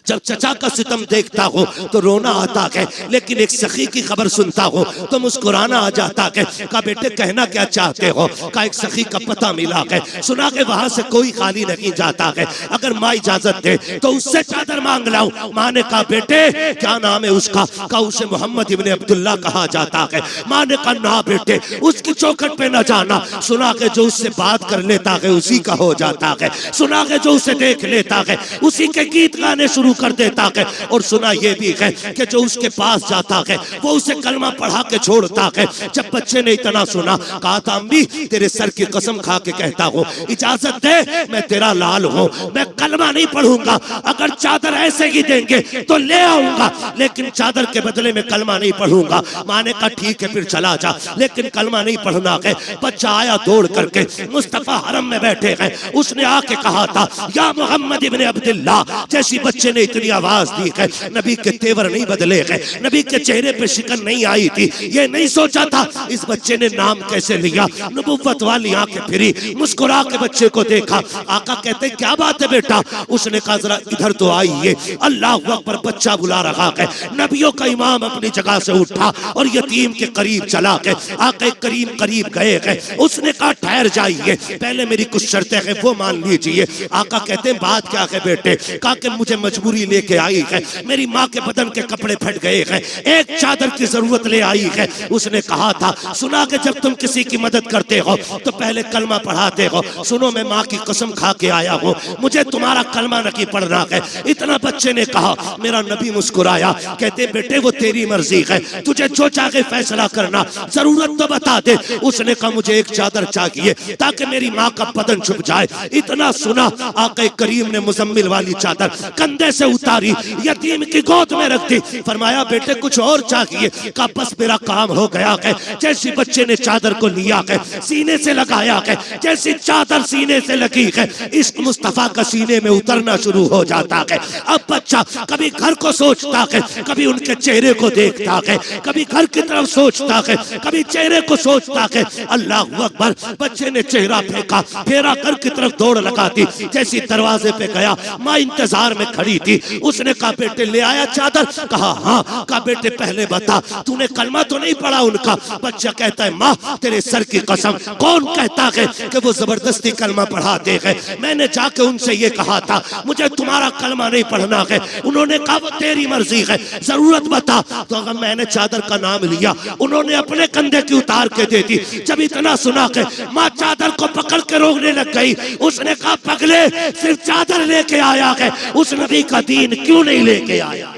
C: जब चचा का सितम देखता हो तो रोना आता है, लेकिन एक सखी की खबर सुनता हो तो मुस्कुराना आ जाता है। कहा बेटे कहना क्या चाहते हो? का एक सखी का पता मिला है, सुना के वहां से कोई खाली नहीं जाता है, अगर माँ इजाजत दे तो उससे चादर मांग लाऊं। माँ ने कहा बेटे क्या नाम है उसका? कहा उसे मोहम्मद इब्ने अब्दुल्ला कहा जाता है। माँ ने कहा ना बेटे उसकी चौखट पे न जाना, सुना के जो उससे बात कर लेता है उसी का हो जाता है, सुना के जो उसे देख लेता है उसी के गीत गाने शुरू कर देता है। और सुना ये भी है कि जो उसके पास जाता है वो उसे कलमा पढ़ा के छोड़ता है। जब बच्चे ने इतना सुना कहा था अम्मी तेरे सर की कसम खा के कहता हूँ इजाजत दे, मैं तेरा लाल हूँ, मैं कलमा नहीं पढ़ूंगा, अगर चादर ऐसे ही देंगे तो ले आऊंगा, लेकिन चादर के बदले में कलमा नहीं पढ़ूंगा। माँ ने कहा ठीक है फिर चला जा, लेकिन कलमा नहीं पढ़ना है। बच्चा आया दौड़ करके, मुस्तफा हरम में बैठे हैं, उसने आके कहा था या मोहम्मद इब्ने अब्दुल्ला। जैसी बच्चे ने इतनी आवाज दी है, नबी के तेवर नहीं बदले हैं, नबी के चेहरे पे शिकन नहीं आई थी। ये नहीं सोचा था इस बच्चे ने नाम कैसे लिया। नबुव्वत वाली आंखें फिरी, मुस्कुरा के बच्चे को देखा। आका कहते क्या बात है बेटा? उसने कहा जरा इधर तो आइए। अल्लाह अकबर, बच्चा बुला रहा है। नबियों का इमाम अपनी जगह से उठा और यतीम के करीब चला के आके करीम करीब गए हैं। उसने कहा ठहर जाइए, पहले मेरी कुछ शर्तें हैं वो मान लीजिए। आका कहते हैं बात क्या है बेटे? कहा कि मुझे मजबूरी लेके आई है, मेरी माँ के बदन के कपड़े फट गए हैं, एक चादर की जरूरत ले आई है। उसने कहा था सुना कि जब तुम किसी की मदद करते हो तो पहले कलमा पढ़ाते हो। सुनो मैं माँ की कसम खा के आया हूँ, मुझे तुम्हारा कलमा नहीं पढ़ना है। इतना बच्चे ने कहा। मेरा नबी मुस्कुराया, कहते बेटे वो तेरी मर्जी है, तुझे जो चाहे फैसला करना, जरूरत तो बता दे। उसने कहा मुझे एक चादर चाहिए ताकि मेरी माँ का बदन छुप जाए। इतना सुना आके करीम ने मुजम्मिल वाली चादर कंधे से उतारी, यतीम की गोद में रख दी। फरमाया बेटे कुछ और चाहिए? कहा बस मेरा काम हो गया है। जैसी बच्चे ने चादर को लिया है, सीने से लगाया है, जैसी चादर सीने से लगी है, इश्क मुस्तफा का सीने में उतरना शुरू हो जाता है। अब बच्चा कभी घर को सोचता है, कभी उनके चेहरे को देखता है, कभी घर की तरफ सोचता है, कभी चेहरे को सोचता है। अल्लाह अकबर, बच्चे ने चेहरा फेंका, फेरा घर की तरफ दौड़ लगा दी। जैसी दरवाजे पे गया, माँ इंतजार में खड़ी थी। उसने कहा बेटे ले आया चादर? कहा हाँ। कहा बेटे पहले बता तूने कलमा तो नहीं पढ़ा उनका? बच्चा कहता है माँ तेरे सर की कसम, कौन कहता है कि वो जबरदस्ती कलमा पढ़ाते हैं? मैंने जाके उनसे ये कहा था मुझे तुम्हारा कलमा नहीं पढ़ना है। उन्होंने कहा वो तेरी मर्जी है, जरूरत बता। तो अगर मैंने चादर का नाम लिया, उन्होंने अपने कंधे की उतार के दे दी। जब इतना सुना के माँ चादर को पकड़ के रोकने लग गई। उसने कहा पगले सिर्फ चादर लेके आया है, उस नबी का दीन क्यों नहीं लेके आया?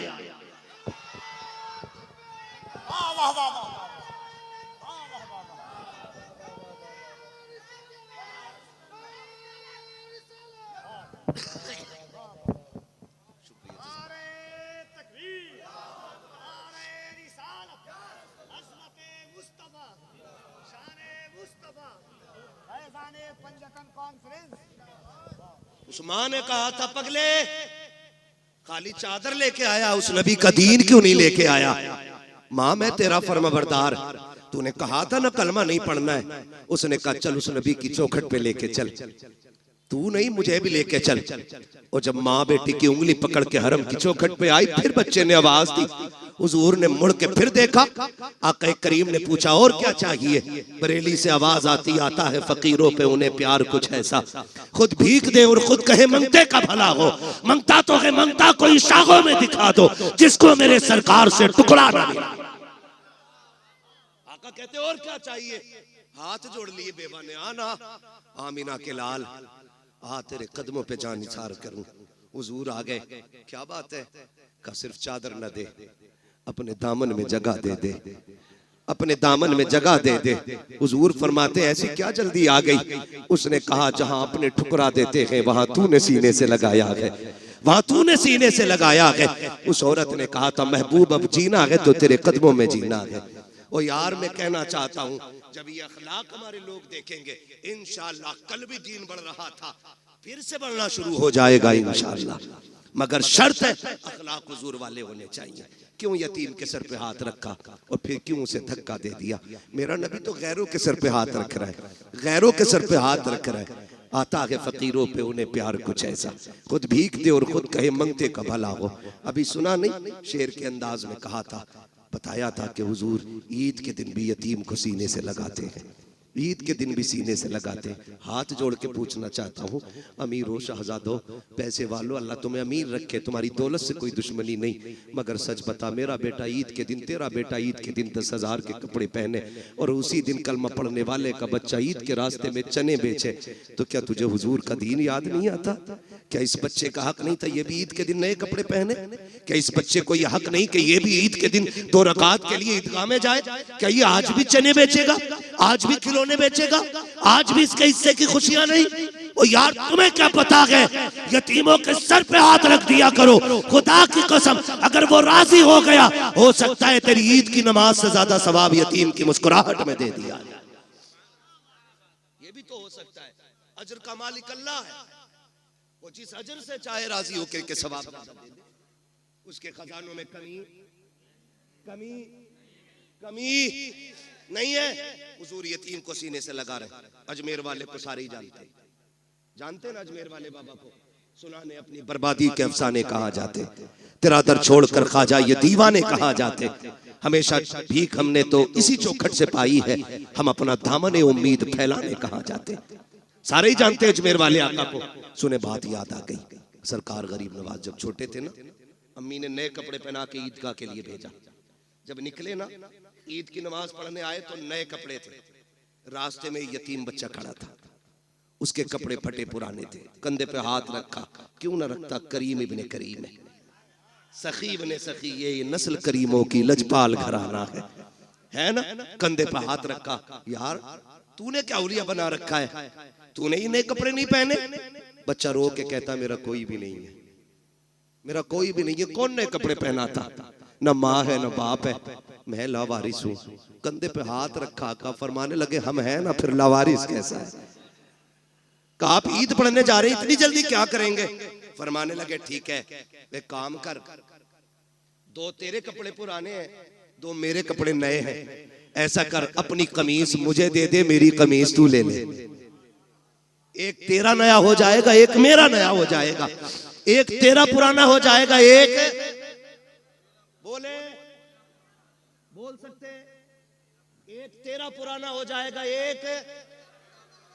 C: उस्मान ने कहा था पगले खाली चादर लेके आया, उस नबी का दीन क्यों नहीं लेके आया? माँ मैं तेरा फर्माबरदार, तूने कहा था ना कलमा नहीं पढ़ना है। उसने कहा चल उस नबी की चौखट पे लेके चल, तू नहीं मुझे भी लेके चल। और जब माँ बेटी की उंगली पकड़ के हरम की चौखट पे आई, फिर बच्चे ने आवाज दी हुजूर ने मुड़ के फिर देखा, आका करीम ने पूछा और क्या चाहिए? बरेली से आवाज आती, आता है फकीरों पे उन्हें प्यार कुछ ऐसा, खुद भीख दे और खुद कहे मंगते का भला हो। मंगता तो है, मंगता कोई शागों में दिखा दो जिसको मेरे सरकार से टुकड़ा ना मिला। आका कहते और क्या चाहिए? हाथ जोड़ लिए बेवा ने, आना आमीना के लाल, आ तेरे कदमों पे जान निसार करूं। हुजूर आ गए, क्या बात है? का सिर्फ चादर न दे, अपने दामन में जगह दे दे, अपने दामन में जगह दे दे। हुजूर फरमाते ऐसी क्या जल्दी आ गई? उसने कहा जहां अपने ठुकरा देते हैं वहां तूने सीने से लगाया है, वहां तूने सीने से लगाया है। उस औरत ने कहा था महबूब अब जीना है तो तेरे कदमों में जीना है। ओ यार मैं कहना चाहता हूँ जब ये अखलाक हमारे लोग देखेंगे इंशाअल्लाह, कल भी दीन बढ़ रहा था फिर से बढ़ना शुरू हो जाएगा इंशाअल्लाह, मगर शर्त है अखलाक हुजूर वाले होने चाहिए। क्यों यतीम के सर पे हाथ रखा और फिर क्यों उसे धक्का दे दिया? मेरा नबी तो गैरों के सर पे हाथ रख रहा है, गैरों के सर पे हाथ रख रहा है। आता है फकीरों पे उन्हें प्यार कुछ ऐसा, खुद भीख दे और खुद कहे मंगते का भला हो। अभी सुना नहीं, शेर के अंदाज में कहा था, बताया था कि हुजूर ईद के दिन भी यतीम को सीने से लगाते हैं, ईद के दिन भी सीने से लगाते हैं। हाथ जोड़ के पूछना चाहता हूँ अमीरों, शहजादों, पैसे वालों, अल्लाह तुम्हें अमीर रखे, तुम्हारी दौलत से कोई दुश्मनी नहीं, मगर सच बता मेरा बेटा ईद के दिन, तेरा बेटा ईद के दिन 10,000 के कपड़े पहने और उसी दिन कलमा पढ़ने वाले का बच्चा ईद के रास्ते में चने बेचे, तो क्या तुझे हुजूर का दीन याद नहीं आता? क्या इस बच्चे का हक नहीं था ये भी ईद के दिन नए कपड़े पहने? क्या इस बच्चे को ये हक नहीं कि ये भी ईद के दिन 2 रकात के लिए ईदगाह में जाए? क्या ये आज भी चने बेचेगा, आज भी खिलौने बेचेगा, आज भी इसके हिस्से की खुशियां नहीं? ओ यार तुम्हें क्या पता है, यतीमों के सर पे हाथ रख दिया करो, खुदा की कसम अगर वो राजी हो गया हो सकता है तेरी ईद की नमाज से ज्यादा सवाब यतीम की मुस्कुराहट में दे दिया। ये भी तो हो सकता है, अजर का मालिक अल्लाह है, वो जिस अजर से चाहे राजी होकर के सवाब दे दे। उसके खजानों में कमी कमी कमी नहीं है। हुजूर यतीम को सीने से लगा रहे। अजमेर वाले को सारे ही जानते ना, अजमेर वाले बाबा को सुनाने अपनी बर्बादी के अफसाने कहा जाते, तेरा दर छोड़कर खाजा ये दीवाने कहा जाते। हमेशा भीख हमने तो इसी चौखट से पाई है, हम अपना दामन उम्मीद फैलाने कहा जाते। सारे ही जानते अजमेर वाले आका को। सुने बात याद आ गई, सरकार गरीब नवाज जब छोटे थे ना, अम्मी ने नए कपड़े पहना के ईदगाह के लिए भेजा। जब निकले ना ईद की नमाज पढ़ने आए तो नए कपड़े थे, रास्ते में यतीम बच्चा खड़ा था, उसके कपड़े फटे पुराने थे, कंधे पे हाथ रखा, क्यों ना रखता, करीम इब्ने करीम है, सखी इब्ने सखी, ये नस्ल करीमों की लजपाल घराना है ना। कंधे पे हाथ रखा, यार तूने क्या औलिया बना रखा है, तूने ही नए कपड़े नहीं पहने? बच्चा रो के कहता मेरा कोई भी नहीं है, मेरा कोई भी नहीं है। कौन नए कपड़े पहना था? न माँ है न बाप है, मैं लावारिस हूँ। कंधे पे हाथ रखा का फरमाने लगे हम हैं ना, फिर लावारिस कैसा है? कहा आप ईद पढ़ने जा रहे हैं, इतनी जल्दी क्या करेंगे? फरमाने लगे ठीक है, वे काम कर, 2 तेरे कपड़े पुराने हैं, 2 मेरे कपड़े नए हैं, ऐसा कर अपनी कमीज मुझे दे दे, मेरी कमीज तू ले ले, एक तेरा नया हो जाएगा, एक मेरा नया हो जाएगा, एक तेरा पुराना हो जाएगा, एक बोल सकते, एक तेरा पुराना हो जाएगा, एक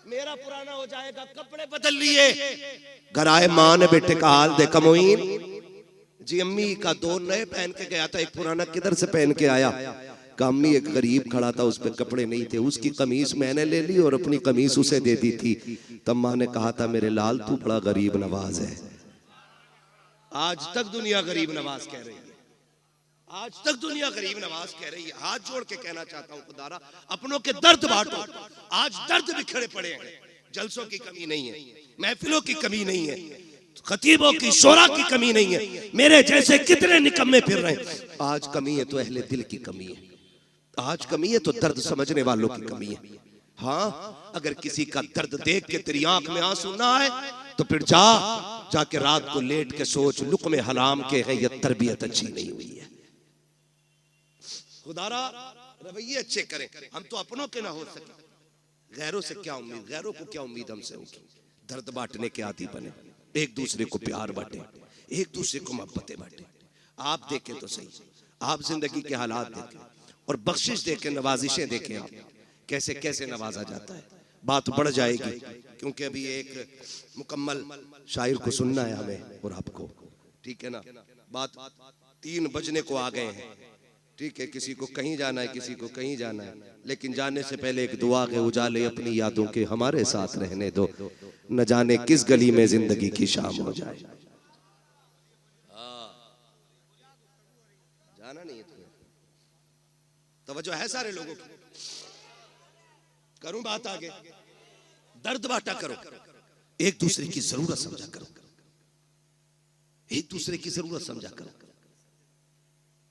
C: मेरा पुराना हो जाएगा। कपड़े बदल लिए। घर आए, माँ ने बेटे का हाल देखा, मोइन जी अम्मी का 2 नए पहन के गया था, एक पुराना किधर से पहन के आया? अम्मी एक गरीब खड़ा था, उस पे कपड़े नहीं थे, उसकी कमीज मैंने ले ली और अपनी कमीज उसे दे दी थी। तब माँ ने कहा था मेरे लाल तू बड़ा गरीब नवाज है। आज तक दुनिया गरीब नवाज कह रही है, आज तक दुनिया गरीब नवाज कह रही है। हाथ जोड़ के कहना चाहता हूँ खुदारा अपनों के दर्द बांटो। आज दर्द बिखरे पड़े हैं, जलसों की कमी नहीं है, महफिलों की कमी नहीं है, खतीबों की शोरा की कमी नहीं है, मेरे जैसे कितने निकम्मे फिर रहे हैं। आज कमी है तो अहले दिल की कमी है, आज कमी है तो दर्द समझने वालों की कमी है। हाँ अगर किसी का दर्द देख के तेरी आंख में आंसू ना आए तो फिर जाके रात को लेट के सोच लुक़्मे हराम के है, यह तरबियत अच्छी नहीं हुई है। खुदारा रवैये अच्छे करें, हम तो अपनों के ना हो सके, गैरों से क्या उम्मीद, गैरों को क्या उम्मीद हमसे होगी? दर्द बांटने के आदी बने, एक दूसरे को प्यार बांटे, एक दूसरे को मोहब्बतें बांटे। आप देखें तो सही, आप जिंदगी के हालात देखें और बख्शिश देखें, नवाजिशें देखें, आप कैसे कैसे नवाजा जाता है। बात बढ़ जाएगी क्योंकि अभी एक मुकम्मल शायर को सुनना है हमें और आपको, ठीक है ना। बात 3 बजने को आ गए हैं, ठीक है। किसी को कहीं जाना है, किसी को कहीं जाना है, लेकिन जाने से पहले एक दुआ के उजाले अपनी यादों के हमारे साथ रहने दो, न जाने किस गली में जिंदगी की शाम हो जाए। जाना नहीं है तुम्हें, तवज्जो है सारे लोगों की। करूं बात आगे, दर्द बांटा करो, एक दूसरे की जरूरत समझा करो, एक दूसरे की जरूरत समझा करो।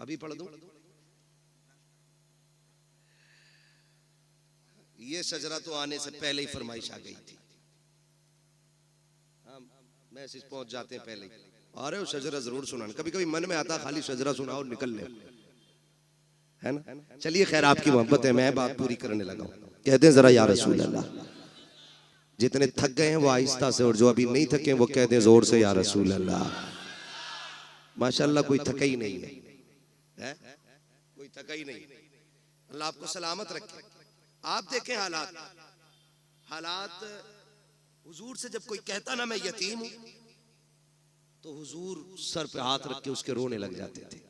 C: अभी पढ़ दूं, ये शजरा तो आने से पहले ही फरमाइश आ गई थी। हम मैसेज पहुंच जाते हैं पहले ही, आ रहे हो शजरा जरूर सुनाना। कभी कभी मन में आता खाली शजरा सुनाओ निकल ले, है ना। चलिए खैर, आपकी मोहब्बत है, मैं बात पूरी करने लगा हूं। कहते हैं जरा या रसूल अल्लाह, जितने थक गए हैं वो आहिस्ता से, और जो अभी नहीं थके वो कहते हैं जोर से या रसूल अल्लाह। माशाअल्लाह कोई थका ही नहीं है, कोई थका ही नहीं। अल्लाह आपको सलामत रखे। आप देखें हालात हुजूर से जब कोई कहता ना मैं यतीम हूं, तो हुजूर सर पे हाथ रख के उसके रोने लग जाते थे।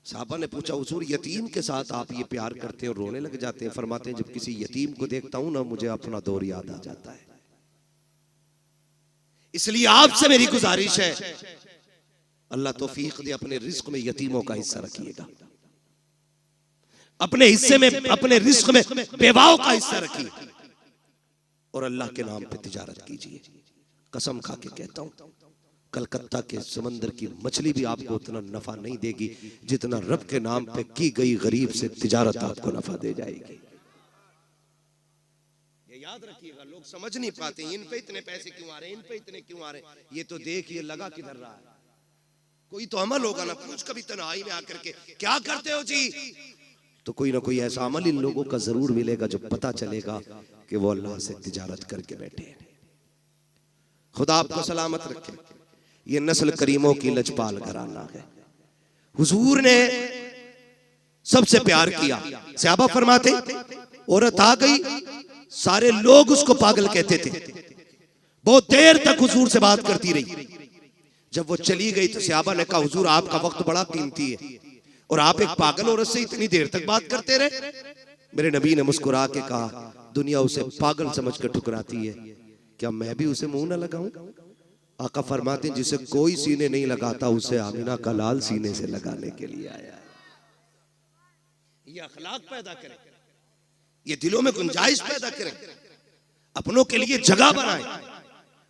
C: साहबा ने पूछा हुजूर यतीम के साथ आप ये प्यार करते हैं और रोने लग जाते हैं? फरमाते हैं जब किसी यतीम को देखता हूं ना मुझे अपना दौर याद आ जाता है। इसलिए आपसे मेरी गुजारिश है, अल्लाह तौफीक दे, अपने रिस्क में यतीमों का हिस्सा रखिएगा, अपने हिस्से में, अपने रिस्क में बेवाओं का हिस्सा रखिए, और अल्लाह के नाम पे तिजारत कीजिए। कसम खा के कहता हूं, कलकत्ता के समंदर की मछली भी आपको उतना नफा नहीं देगी जितना रब के नाम पे की गई गरीब से तिजारत आपको नफा दे जाएगी। ये याद रखिएगा। लोग समझ नहीं पाते इन पे इतने पैसे क्यों आ रहे हैं, इन पे इतने क्यों आ रहे हैं। ये तो देखिए लगा किधर रहा है। कोई तो अमल होगा ना, पूछ कभी तन्हाई में आकर के क्या करते हो जी, तो कोई ना कोई ऐसा अमल इन लोगों का जरूर मिलेगा जो पता चलेगा कि वो अल्लाह से तिजारत करके बैठे हैं। खुदा आपको सलामत रखे। ये नस्ल करीमों की लजपाल घराना है। हुजूर ने सबसे प्यार किया। सहाबा फरमाते औरत आ गई, सारे लोग उसको पागल कहते थे। बहुत देर तक हुजूर से बात करती रही। जब वो चली गई तो सहाबा ने कहा हुजूर आपका वक्त बड़ा कीमती है और आप एक पागल औरत से इतनी देर तक बात करते रहे। मेरे नबी ने मुस्कुरा के कहा दुनिया उसे पागल समझकर ठुकराती है, क्या मैं भी उसे मुंह न लगाऊं? आका फरमाते जिसे कोई सीने नहीं लगाता उसे आमिना का लाल सीने से लगाने के लिए आया है। ये अखलाक पैदा करें, ये दिलों में गुंजाइश पैदा करें, अपनों के लिए जगह बनाएं।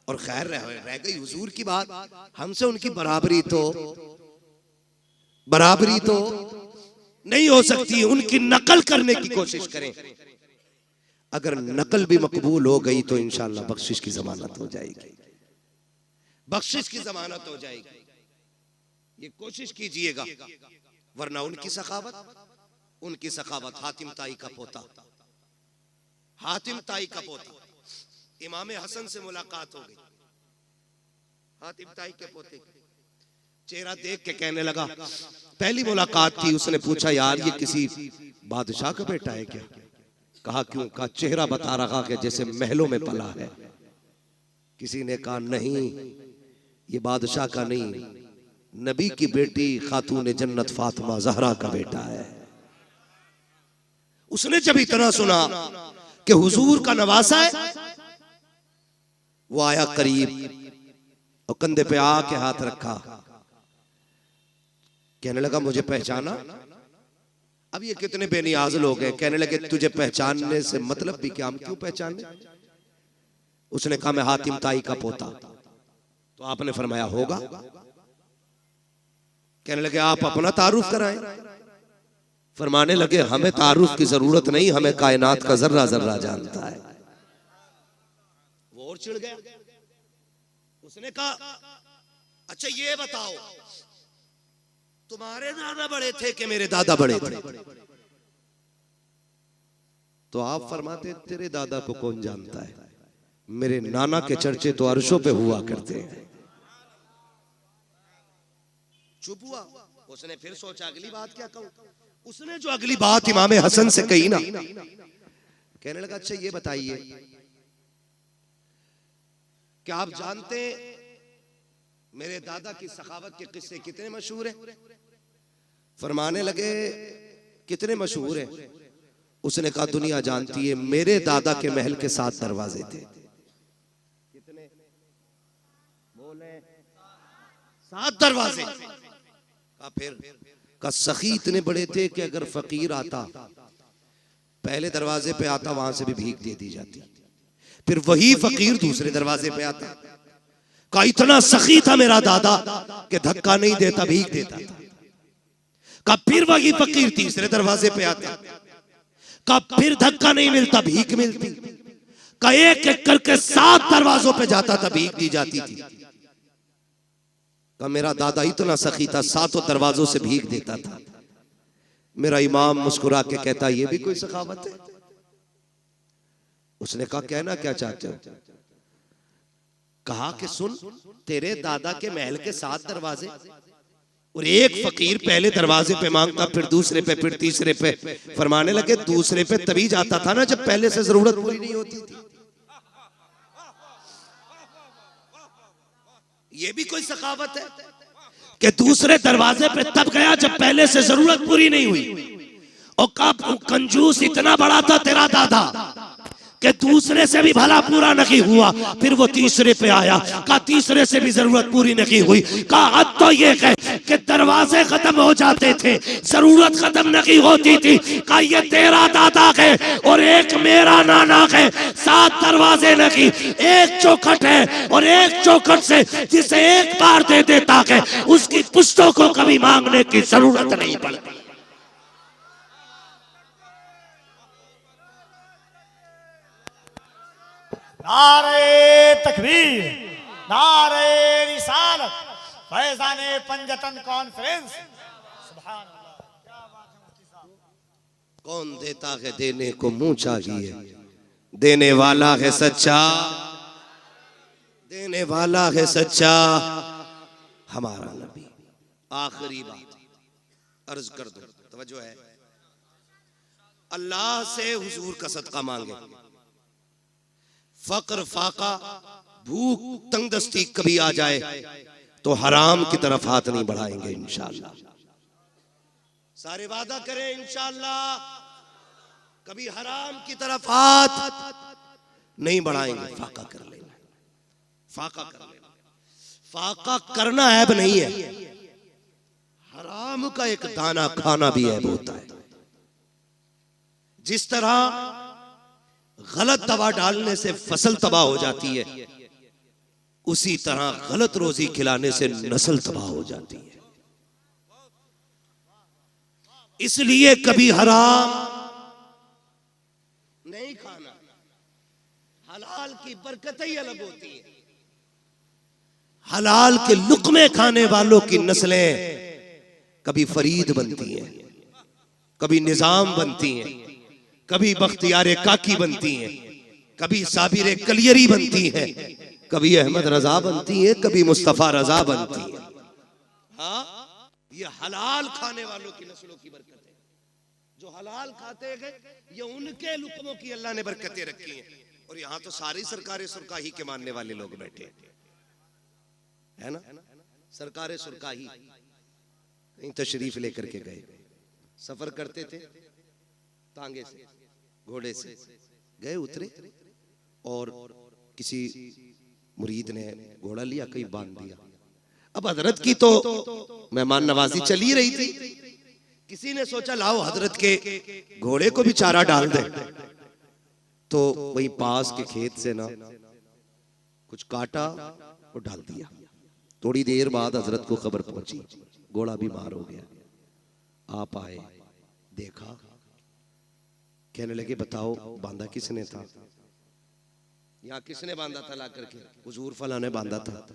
C: और खैर रह गई हुजूर की बात, हमसे उनकी बराबरी तो नहीं हो सकती। उनकी नकल करने की कोशिश करें। अगर नकल भी मकबूल हो गई तो इंशाअल्लाह बख्शिश की जमानत हो जाएगी, बख्शिश की जमानत हो जाएगी। ये कोशिश कीजिएगा, वरना उनकी सखावत हातिम ताई का पोता, हातिम ताई का पोता इमाम हसन से मुलाकात हो गई। हातिम ताई के पोते चेहरा देख के कहने लगा, पहली मुलाकात थी, उसने पूछा यार ये किसी बादशाह का बेटा है क्या? कहा क्यों? कहा चेहरा बता रहा कि जैसे महलों में पला है। किसी ने कहा नहीं ये बादशाह का नहीं, नबी की बेटी खातून जन्नत फातिमा जहरा का बेटा है। उसने जब इतना सुना कि हुजूर का नवासा है, वो आया करीब और कंधे पे आके हाथ रखा, कहने लगा मुझे पहचाना? अब ये कितने बेनियाज लोग हैं। कहने लगे तुझे पहचानने से मतलब भी क्या, हम क्यों पहचाने? उसने कहा मैं हातिम ताई का पोता। तो आपने फरमाया होगा। कहने लगे आप अपना तारुफ कराएं। फरमाने लगे हमें तारुफ की जरूरत नहीं, हमें कायनात का जर्रा जर्रा जानता है। वो और चिढ़ गया। उसने कहा अच्छा ये बताओ तुम्हारे दादा बड़े थे कि मेरे दादा बड़े थे? तो आप फरमाते तेरे दादा को कौन जानता है, मेरे नाना के चर्चे तो अर्शों पे हुआ करते हैं। चुप हुआ। उसने फिर सोचा अगली बात क्या कहूं। उसने जो अगली बात इमाम हसन से कही ना, कहने लगा अच्छा ये बताइए क्या आप जानते मेरे दादा की सखावत के किस्से कितने मशहूर हैं? फरमाने लगे कितने मशहूर हैं? उसने कहा दुनिया जानती है, मेरे दादा के महल के 7 दरवाजे थे। कितने बोले? 7 दरवाजे। का फिर का सखी इतने बड़े थे कि अगर फकीर आता पहले दरवाजे पे आता, वहां से भी भीख दे दी जाती। फिर वही फकीर दूसरे दरवाजे पे आता। का इतना सखी था मेरा दादा कि धक्का नहीं देता, भीख देता था। का फिर वही फकीर तीसरे दरवाजे पे आता। का फिर धक्का नहीं मिलता, भीख मिलती। का एक एक करके 7 दरवाजों पे जाता था, भीख दी जाती थी। का मेरा दादा इतना सखी था, 7 दरवाजों से भीख देता था। मेरा इमाम मुस्कुरा के कहता ये भी कोई सखावत है? उसने कहा कहना क्या चाहते हो? कहा कि सुन, तेरे दादा के महल के 7 दरवाजे और एक फकीर पहले दरवाजे पे मांगता, फिर दूसरे पे, फिर तीसरे पे। फरमाने लगे दूसरे पे तभी जाता था ना जब पहले से जरूरत पूरी नहीं होती थी। ये भी कोई सखावत है कि दूसरे दरवाजे पे तब गया जब पहले से जरूरत पूरी नहीं हुई। और कब कंजूस इतना बड़ा था तेरा दादा कि दूसरे से भी भला पूरा नहीं हुआ, फिर वो तीसरे पे आया। का तीसरे से भी जरूरत पूरी नहीं हुई। का हद तो ये है कि दरवाजे खत्म हो जाते थे, जरूरत खत्म नहीं होती थी। का ये तेरा दादा है और एक मेरा नाना है, 7 दरवाजे नहीं, एक चौखट है और एक चौखट से जिसे एक बार दे देता है उसकी पुश्तों को कभी मांगने की जरूरत नहीं पड़ती।
B: नारे तकबीर, नारे रिसालत, फैज़ाने पंजतन कॉन्फ्रेंस। सुभान अल्लाह, क्या बात है मुफ्ती साहब।
C: कौन देता है देने को मुंह चाहिए, देने वाला है सच्चा, देने वाला है सच्चा हमारा नबी। आखिरी बात अर्ज कर दो, तवज्जो है। अल्लाह से हुजूर का सदका मांगे। फक्र फाका भूख तंगदस्ती कभी आ जाए तो हराम की तरफ हाथ नहीं बढ़ाएंगे इंशाअल्लाह। सारे वादा करें इंशाअल्लाह कभी हराम की तरफ हाथ नहीं बढ़ाएंगे। फाका कर लेना, फाका कर लेना। फाका करना ऐब नहीं है, हराम का एक दाना खाना भी ऐब होता है। जिस तरह गलत दवा डालने से फसल तबाह हो जाती है, उसी तरह गलत रोजी खिलाने से नस्ल तबाह हो जाती है। इसलिए कभी हराम नहीं खाना। हलाल की बरकत ही अलग होती है। हलाल के लुक्मे खाने वालों की नस्लें कभी फरीद बनती हैं, कभी निजाम बनती हैं, कभी बख्तियार काकी बनती हैं, कभी साबिर कलियरी बनती हैं, कभी अहमद रजा बनती है, कभी मुस्तफा रजा बनती है। हाँ, ये हलाल खाने वालों की नस्लों की बरकत है। जो हलाल खाते हैं ये उनके लुकमों की अल्लाह ने बरकतें रखी हैं। और यहाँ तो सारी सरकारें सुरकाही के मानने वाले लोग बैठे है ना। सरकारें सुरकाही कहीं तशरीफ लेकर के गए, सफर करते थे, तांगे से घोड़े से गए, उतरे और किसी मुरीद ने घोड़ा लिया, कहीं बांध दिया। अब हजरत की तो मेहमान नवाजी चली रही थी। किसी ने सोचा लाओ हजरत के घोड़े को भी चारा डाल दे। तो वही पास के खेत से ना कुछ काटा और डाल दिया। थोड़ी देर बाद हजरत को खबर पहुंची, घोड़ा बीमार हो गया। आप आए, देखा, कहने लगे बताओ बांधा किसने था? यहाँ किसने बांधा था ला करके? हुजूर फला ने बांधा था।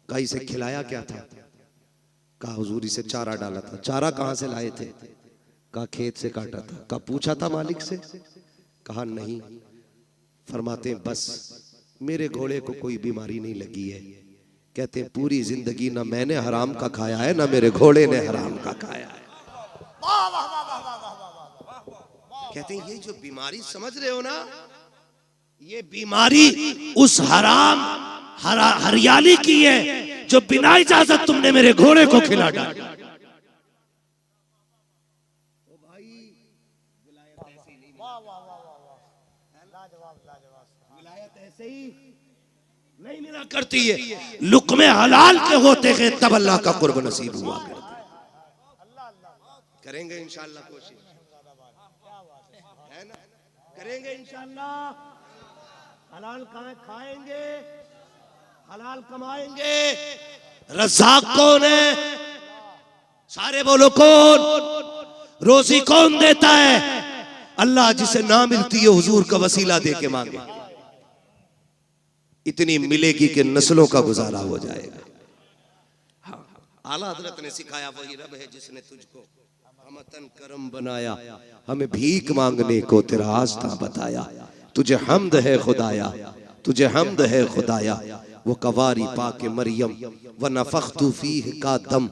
C: कहा इसे खिलाया क्या था? कहा हुजूर इसे चारा डाला था। चारा कहाँ से लाए थे? कहा खेत से काटा था। कहा पूछा था मालिक से? कहा नहीं। फरमाते बस मेरे घोड़े को कोई बीमारी नहीं लगी है
A: कहते हैं पूरी जिंदगी ना मैंने हराम का खाया है ना मेरे घोड़े ने हराम का खाया है।
B: वाह वाह वाह वाह वाह वाह वाह।
A: कहते हैं ये जो बीमारी समझ रहे हो ना,
C: ये बीमारी उस हराम हरियाली की है जो बिना इजाजत तुमने मेरे घोड़े को खिला डाला। नहीं मिला करती है, लुक़्मे हलाल के होते हैं तब अल्लाह का कुर्ब नसीब हुआ करता है।
A: करेंगे इंशाअल्लाह कोशिश, है ना, करेंगे इंशाअल्लाह।
C: हलाल खाएंगे, हलाल कमाएंगे। रज़ाक कौन है? सारे बोलो कौन? रोजी कौन देता है? अल्लाह। जिसे ना मिलती है हुजूर का वसीला दे के मांगे,
A: इतनी मिलेगी कि नस्लों का गुजारा हो जाएगा। हाँ, आला हजरत ने सिखाया वही रब है जिसने तुझको हमतन करम बनाया, हमें भीख मांगने को तेरा आस्था बताया। तुझे हमद है खुदाया, तुझे हमद है खुदाया। वो कवारी पाके मरियम व नफख्तु फीह का दम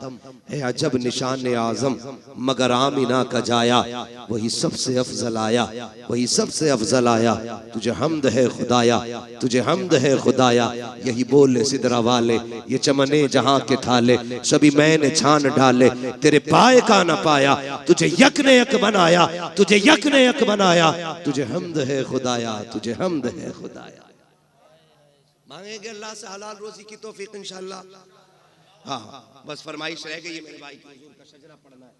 A: है अजब निशान आजम, मगर आमिना का जाया वही सबसे अफजल आया, वही सबसे अफजल आया। तुझे हमद है खुदाया, तुझे हमद है खुदाया। यही बोले सिदरा वाले, ये चमने जहां के थाले, सभी मैंने छान डाले, तेरे पाए का न पाया। तुझे यक ने यक बनाया, तुझे यक ने यक बनाया। तुझे हमद है खुदाया, तुझे हमद है खुदाया। मांगेंगे अल्लाह से हलाल रोजी की तौफीक इंशाअल्लाह। हाँ, बस फरमाइश रह गई है मेरे भाई की, हुजूर का शजरा पढ़ना है,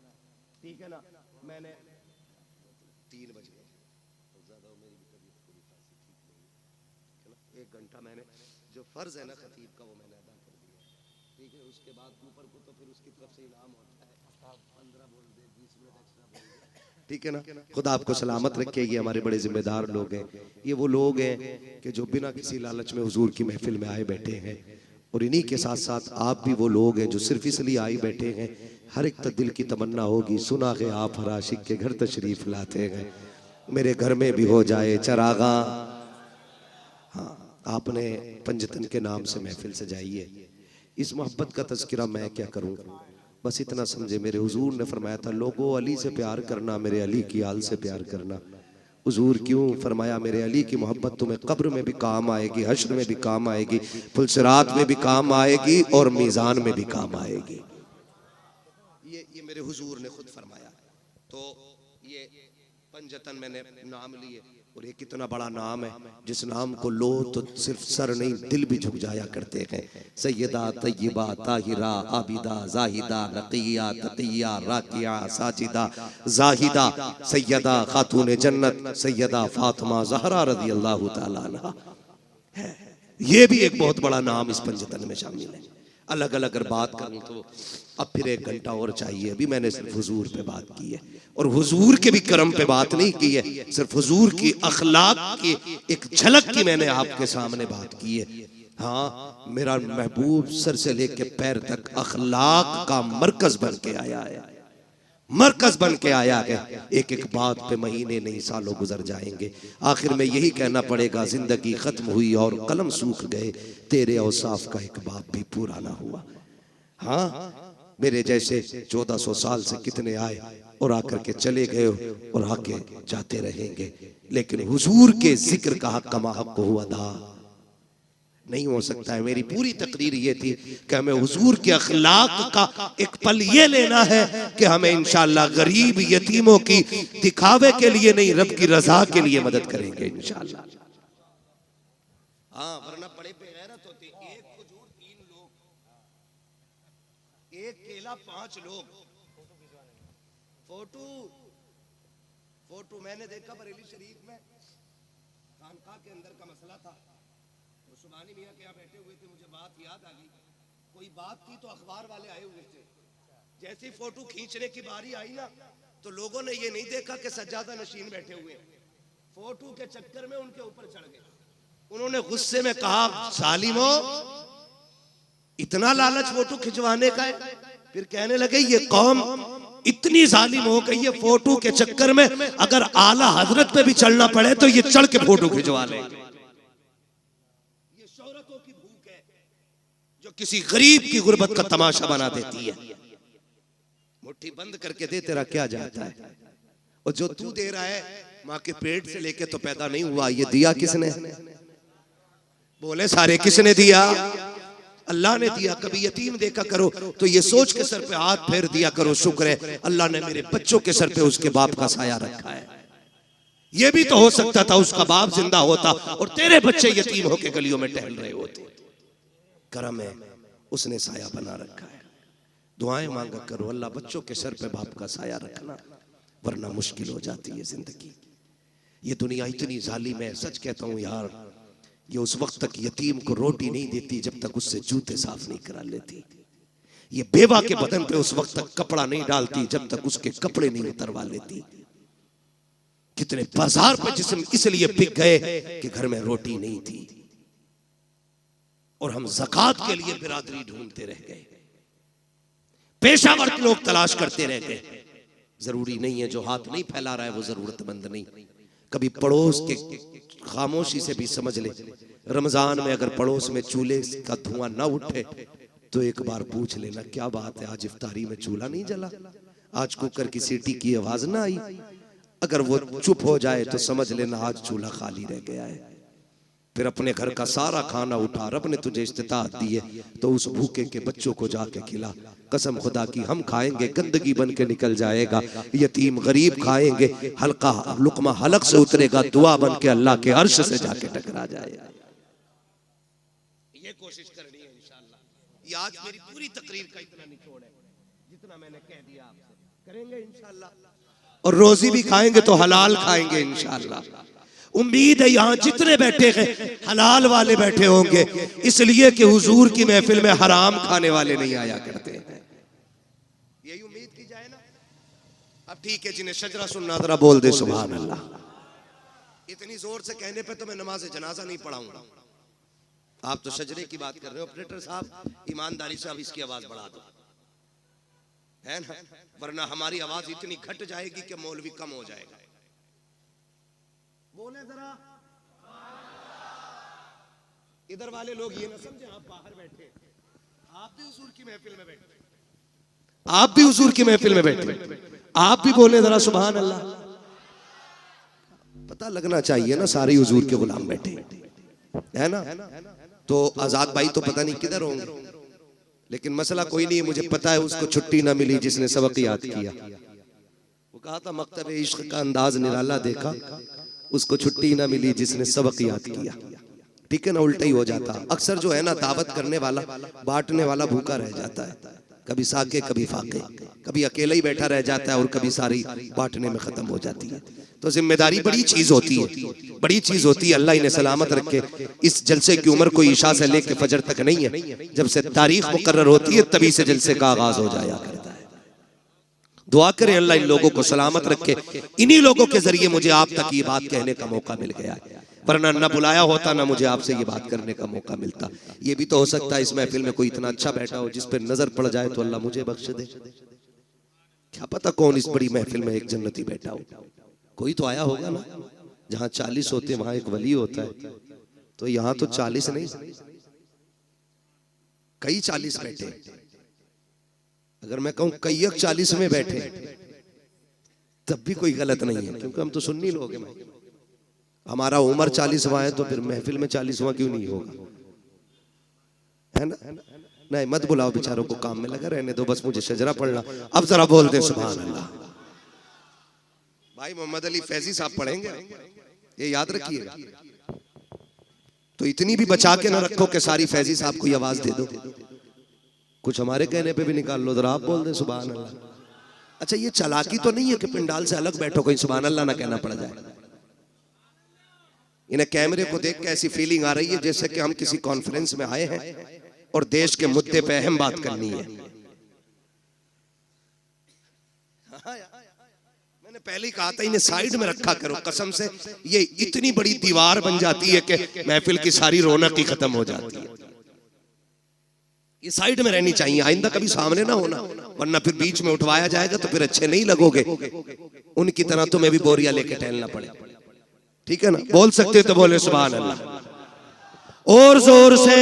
A: ठीक है ना। मैंने 3 बज गए, ज्यादा मेरी भी तबीयत पूरी खासी ठीक नहीं है, 1 घंटा मैंने जो फर्ज है ना खतीब का वो मैंने अदा कर दिया, ठीक है। उसके बाद ऊपर को तो फिर उसकी तरफ से इनाम होता है, 15 बोल दे, 20 मिनट एक्स्ट्रा बोल दे, ठीक है ना। खुदा आपको सलामत रखे। ये हमारे बड़े जिम्मेदार लोग हैं, ये वो लोग हैं कि जो बिना किसी लालच में हुजूर की महफिल में आए बैठे हैं। और इन्हीं के साथ साथ आप भी वो लोग हैं जो सिर्फ इसलिए आए बैठे हैं, हर एक दिल की तमन्ना होगी, सुना के आप हर आशिक के घर तशरीफ लाते हैं, मेरे घर में भी हो जाए चरागा। हाँ, आपने पंजतन के नाम से महफिल सजाई है। इस मोहब्बत का तज़किरा मैं क्या करूँ, बस इतना समझे। मेरे हुजूर ने फरमाया था, लोगों अली से प्यार करना, मेरे अली की आल से प्यार करना। हुजूर क्यों फरमाया, मेरे अली की मोहब्बत तुम्हें कब्र में भी काम आएगी, हश्र में भी काम आएगी, फुलसिरात में भी काम आएगी और मीज़ान में भी काम आएगी। ये मेरे हुजूर ने खुद फरमाया। तो ये पंजतन मैंने नाम लिए, और ये कितना बड़ा नाम है, जिस नाम को लो तो सिर्फ सर नहीं दिल भी झुक जाया करते हैं। सैयदा तय्यबा ताहिरा आबिदा जाहिदा रक़िया तक़िया राकिया साजिदा जाहिदा सैयदा खातून जन्नत सैयदा फातिमा ज़हरा रज़ी अल्लाह ताला अन्हा है। ये भी एक बहुत बड़ा नाम इस पंजतन में शामिल है। अलग अलग अगर बात करूं तो अब फिर 1 घंटा और चाहिए। अभी मैंने सिर्फ हुजूर पे बात की है, और हुजूर के भी करम पे बात नहीं की है, सिर्फ हुजूर की अखलाक की एक झलक की मैंने आपके सामने बात की है। हाँ, मेरा महबूब सर से लेके पैर तक अखलाक का मरकज बन के आया है, मरकज बन के आया है। एक एक बात पे महीने नहीं सालों गुजर जाएंगे, आखिर में यही कहना पड़ेगा, जिंदगी खत्म हुई और कलम सूख गए, तेरे औसाफ का एक बाप भी पूरा ना हुआ। हाँ, मेरे जैसे 1400 साल से कितने आए और आकर के चले गए और आके जाते रहेंगे, लेकिन हुजूर के जिक्र का हक कमा हक को अदा नहीं हो सकता है। मेरी पूरी तकरीर ये थी कि हमें हुजूर के अखलाक का एक पल ये लेना है कि हमें इंशाअल्लाह गरीब यतीमों की दिखावे के लिए नहीं, रब की रजा के लिए मदद करेंगे इंशाअल्लाह। हाँ, वरना बड़े बेगैरत होते, एक खजूर 3 लोग, एक केला 5 लोग। फोटो मैंने देखा बरेली शरीफ में, खानका के अंदर का मसला था, सुबानी मियां के यहाँ बैठे हुए थे, मुझे बात याद आ गई। कोई बात थी तो अखबार वाले आए हुए थे, जैसे फोटो खींचने की बारी आई ना, तो लोगों ने ये नहीं देखा कि सज्जादा नशीन बैठे हुए, फोटो के चक्कर में उनके ऊपर चढ़ गए। उन्होंने गुस्से में कहा, सालिमो इतना लालच फोटो खिंचवाने का है? फिर कहने लगे, ये कौम इतनी जालिम हो गई है, फोटो के चक्कर में अगर आला हजरत पे भी चलना पड़े तो ये चढ़ के फोटो खिंचवा लेंगे। जो
C: किसी गरीब की गुर्बत का तमाशा बना देती है। मुट्ठी बंद करके दे, तेरा क्या जाता है। और जो तू दे रहा है माँ के पेट से लेके तो पैदा नहीं हुआ, ये दिया किसने? बोले सारे, किसने दिया? अल्लाह ने दिया। कभी यतीम देखा करो तो ये सोच के सर पे हाथ फेर दिया करो, शुक्र है अल्लाह ने मेरे बच्चों के सर पे उसके बाप का साया रखा है। ये भी तो हो सकता था उसका बाप जिंदा होता और तेरे बच्चे यतीम होके गलियों में टहल रहे होते। करम है, उसने साया बना रखा है। दुआएं मांगा करो, अल्लाह बच्चों के सर पे बाप का साया रखना, वरना मुश्किल हो जाती है जिंदगी। ये दुनिया इतनी जालिम है, सच कहता हूं यार। ये उस वक्त तक यतीम को रोटी नहीं देती जब तक उससे जूते साफ नहीं करा लेती। ये बेवा के बदन पे उस वक्त तक कपड़ा नहीं डालती जब तक उसके कपड़े नहीं उतरवा लेती। कितने बाजार पे जिस्म इसलिए बिक गए कि घर में रोटी नहीं थी, और हम ज़कात के लिए बिरादरी ढूंढते रह गए, पेशावर लोग तलाश करते रह गए। जरूरी नहीं है जो हाथ नहीं फैला रहा है वो जरूरतमंद नहीं। कभी पड़ोस के खामोशी से भी समझ ले, रमजान में अगर पड़ोस में चूल्हे का धुआं ना उठे तो एक बार पूछ लेना, क्या बात है आज इफ्तारी में चूल्हा नहीं जला, आज कुकर की सीटी की आवाज ना आई। अगर वो चुप हो जाए तो समझ लेना आज चूल्हा खाली रह गया है। फिर अपने घर का सारा खाना उठा, रब ने तुझे इस्तिताअत दी है तो उस भूखे के बच्चों को जाके खिला। कसम खुदा की हम खाएंगे गंदगी बन के निकल जाएगा, यतीम गरीब खाएंगे हल्का लुकमा हलक से उतरेगा, दुआ बन के अल्लाह के अर्श से जाके टकरा जाएगा। ये कोशिश करनी है इंशाअल्लाह। ये आज मेरी पूरी तकरीर का इतना निचोड़ है, जितना मैंने कह दिया आपसे करेंगे इंशाअल्लाह। और रोजी भी खाएंगे तो हलाल खाएंगे इंशाअल्लाह। उम्मीद है यहाँ जितने बैठे हैं हलाल वाले बैठे होंगे, इसलिए कि हुजूर की महफिल में हराम खाने वाले नहीं आया करते हैं। यही उम्मीद की जाए ना। अब ठीक है, जिन्हें शजरा सुनना जरा बोल दे सुभान अल्लाह। इतनी जोर से कहने पे तो मैं नमाज जनाजा नहीं पढ़ाऊंगा। आप तो शजरे की बात कर रहे हो। ऑपरेटर साहब ईमानदारी से अब इसकी आवाज बढ़ा दो, है ना, वरना हमारी आवाज इतनी घट जाएगी कि मौलवी कम हो जाएगा। बोले जरा। इधर वाले लोग ये ना समझे आप बाहर बैठे, आप भी हुजूर की महफिल में बैठे, आप भी हुजूर की महफिल में बैठे, आप भी बोले जरा सुभान अल्लाह। पता लगना चाहिए ना सारे हुजूर के गुलाम बैठे, है ना। तो आजाद भाई तो पता नहीं किधर होंगे, लेकिन मसला कोई नहीं है। मुझे पता है उसको छुट्टी ना मिली जिसने सबक याद किया। वो कहा था मकतब इश्क का अंदाज निराला देखा, उसको छुट्टी ना मिली जिसने सबक याद किया। ठीक है ना, उल्टा ही हो जाता। अक्सर जो है ना दावत करने वाला बांटने वाला भूखा रह जाता है, कभी साके कभी फाके, कभी अकेला ही बैठा रह जाता है और कभी सारी बांटने में खत्म हो जाती है। तो जिम्मेदारी बड़ी चीज होती है, बड़ी चीज होती है। अल्लाह इन्हें सलामत रखे। इस जलसे की उम्र कोई इशा से लेके फजर तक नहीं है, जब से तारीख मुकर्रर होती है तभी से जलसे का आगाज हो जाया करता है। दुआ करें अल्लाह इन लोगों को सलामत रखे। इन्हीं लोगों के जरिए मुझे आप तक ये बात कहने का मौका मिल गया, वरना न बुलाया होता ना मुझे आपसे ये बात करने का मौका मिलता। ये भी तो हो सकता है इस महफिल में कोई इतना अच्छा बैठा हो जिस पर नजर पड़ जाए तो अल्लाह मुझे बख्श दे। क्या पता कौन इस बड़ी महफिल में एक जन्नती बैठा हो। कोई तो आया होगा ना। जहां 40 होते वहां एक वली होता है, तो यहां तो 40 नहीं, कई 40 बैठे। अगर मैं कहूं कई 40 में बैठे तब भी कोई गलत नहीं है, क्योंकि हम तो सुन्नी लोग हैं। हमारा उम्र 40वां है तो फिर महफिल में 40वां क्यों नहीं होगा, है ना। नहीं मत बुलाओ बेचारों को, काम में लगा रहने दो, बस मुझे शजरा पढ़ना। अब जरा बोल दे सुभान अल्लाह। भाई मोहम्मद अली फैजी साहब पढ़ेंगे, ये याद रखिएगा। तो इतनी भी बचा के ना रखो कि सारी फैजी साहब को आवाज दे दो। कुछ हमारे कहने पे भी निकाल लो, जरा आप बोल दे सुभान अल्लाह। अच्छा ये चालाकी तो नहीं है कि पिंडाल से अलग बैठो कहीं सुभान अल्लाह ना कहना पड़ जाए। इन्हें कैमरे को देख के ऐसी फीलिंग आ रही है जैसे कि हम किसी कॉन्फ्रेंस में आए हैं और देश के मुद्दे पे अहम बात करनी है। मैंने पहले ही कहा था इन्हें साइड में रखा करो, कसम से ये इतनी बड़ी दीवार बन जाती है कि महफिल की सारी रौनक ही खत्म हो जाती है। ये साइड में रहनी चाहिए, आइंदा कभी सामने ना होना, वरना फिर बीच में उठवाया जाएगा तो फिर अच्छे नहीं लगोगे। उनकी तरह तुम्हें भी बोरिया लेके टहलना पड़े। ठीक है ना, बोल सकते तो बोले सुभान अल्लाह और जोर से।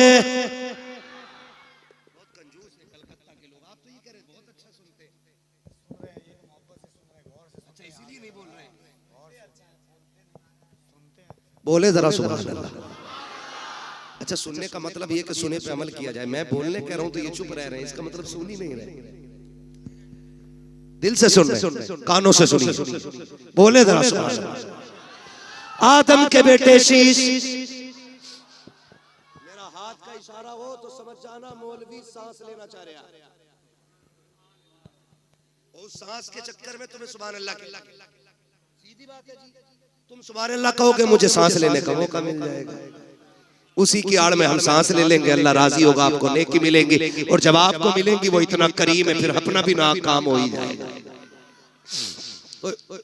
A: बोले जरा सुभान अल्लाह। अच्छा, सुनने का मतलब ये कि सुने पे अमल किया जाए। मैं बोलने कह रहा हूं तो ये चुप रह रहे हैं, इसका मतलब सुन ही नहीं रहे। दिल से सुन रहे, कानों से सुनिए। बोले जरा सुभान अल्लाह। आदम के बेटे शीश, मेरा हाथ का इशारा हो तो समझ जाना मौलवी सांस लेना चाह रहा है। उस सांस के चक्कर में तुम्हें सुभान अल्लाह की सीधी बात है जी। तुम सुभान अल्लाह कहोगे, मुझे सांस लेने का मौका मिल जाएगा। उसी की आड़ में हम सांस ले लेंगे, अल्लाह राजी होगा, आपको नेकी मिलेंगी। और जब आपको मिलेंगी वो इतना करीम है, फिर अपना भी ना काम हो ही जाएगा।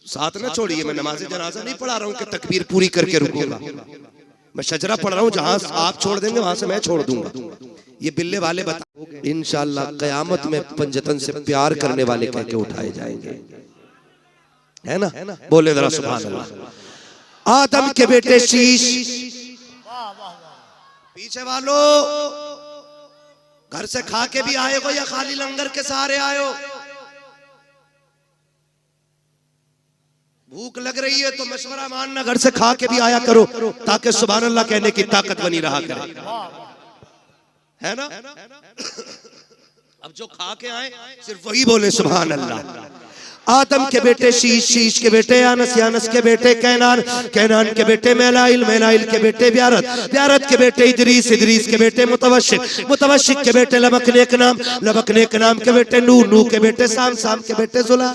A: साथ ना छोड़िए, मैं नमाज जनाजा नहीं पढ़ा रहा हूँ कि तकबीर पूरी करके रुकूंगा। मैं शजरा पढ़ रहा हूँ, जहां आप छोड़ देंगे वहां से मैं छोड़ दूंगा। ये बिल्ले वाले बता, इंशाअल्लाह कयामत में पंजतन से प्यार करने वाले कह के उठाए जाएंगे, है ना? बोले जरा सुभान अल्लाह। आदम के बेटे शीश, पीछे वालों घर से खा के भी आए हो या खाली लंगर के सहारे आए हो? भूख लग रही है तो मशवरा मानना, घर से खा के भी आया करो ताकि सुभान अल्लाह कहने की ताकत बनी रहा करे, है ना? अब जो खा के आए सिर्फ वही बोले सुभान अल्लाह। आदम के बेटे शीश, शीश के बेटे यानस, यानस के बेटे कैनान, कैनान के बेटे मेलाइल, मेलाइल के बेटे ब्यारत, ब्यारत के बेटे इदरीस, इदरीस के बेटे मुतवशिक, मुतवशिक के बेटे लबक नेक नाम, लबक नेक नाम के बेटे नूह, नूह के बेटे साम, साम के बेटे जुला,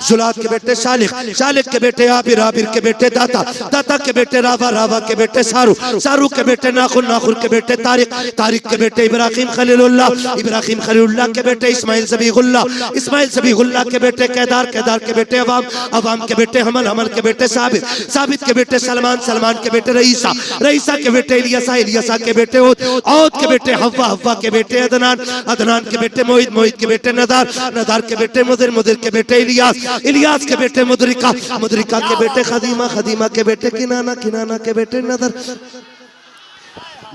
A: जुलात के बेटे शालिक, शालिक के बेटे आबिर, आबिर के बेटे दाता, दाता के बेटे रावा, रावा के बेटे सारू, सारू के बेटे नाखुर, नाखुर के बेटे तारिक, तारिक के बेटे इब्राहिम खलीलुल्लाह, इब्राहिम खलीलुल्लाह के बेटे इस्माइल ज़बीहुल्लाह, इस्माइल ज़बीहुल्लाह के बेटे केदार, केदार के बेटे अवाम, अवाम के बेटे हमल, हमल के बेटे साबित, साबित के बेटे सलमान, सलमान के बेटे रईसा, रईसा के बेटे इलियासा, इलियासा के बेटे औद, औद के बेटे हव्वा, हव्वा के बेटे अदनान, अदनान के बेटे मोहित, मोहित के बेटे नदार, नदार के बेटे मुदिर, मुदिर के बेटे इलियास, इलियास के बेटे मुदरिका, मुदरिका के बेटे खदीमा, खदीमा के बेटे किनाना, किनाना के बेटे नदर,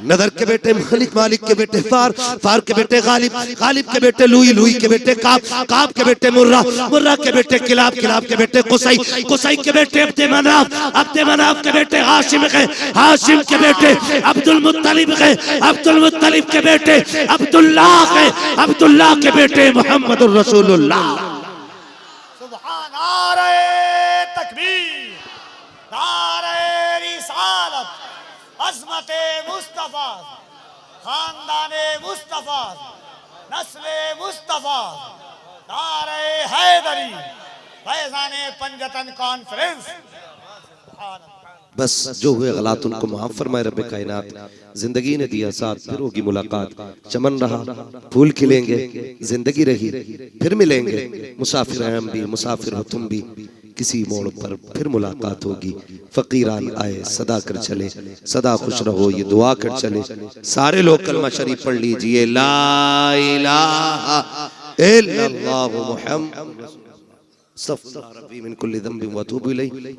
A: नदर के बेटे मालिक, मालिक के बेटे फार, फार के बेटे गालिब, गालिब के बेटे लुई, लुई के बेटे काब, काब के बेटे मुर्रा, मुर्रा के बेटे किलाब, किलाब के बेटे कुसई, कुसई के बेटे अब्दे मनाफ, अब्दे मनाफ के बेटे हाशिम है, हाशिम के बेटे अब्दुल मुत्तलिब है, अब्दुल मुत्तलिब के बेटे अब्दुल्लाह है, अब्दुल्लाह के बेटे मोहम्मदुर रसूलुल्लाह।
B: नारे तकबीर, नारे रिसालत, अज़मते मुस्तफा, खानदाने मुस्तफा, नस्ले मुस्तफा, नारे हैदरी, फैज़ाने पंजतन कॉन्फ्रेंस।
A: बस जो हुए गलत उनको माफ फरमाए रब्बे कायनात। जिंदगी ने दिया साथ, फिर होगी मुलाकात, चमन रहा फूल खिलेंगे, जिंदगी रही फिर मिलेंगे, मुसाफिर हैं हम भी, मुसाफिर हो तुम भी, किसी मोड़ पर फिर मुलाकात होगी। फकीरान आए सदा कर चले, सदा खुश रहो ये दुआ कर चले। सारे लोग कलमा शरीफ पढ़ लीजिए, ला इलाहा इल्लल्लाहु मुहम्मद रब्बी मिन कुल्ली ज़ंबिन व अतूबु इलैह।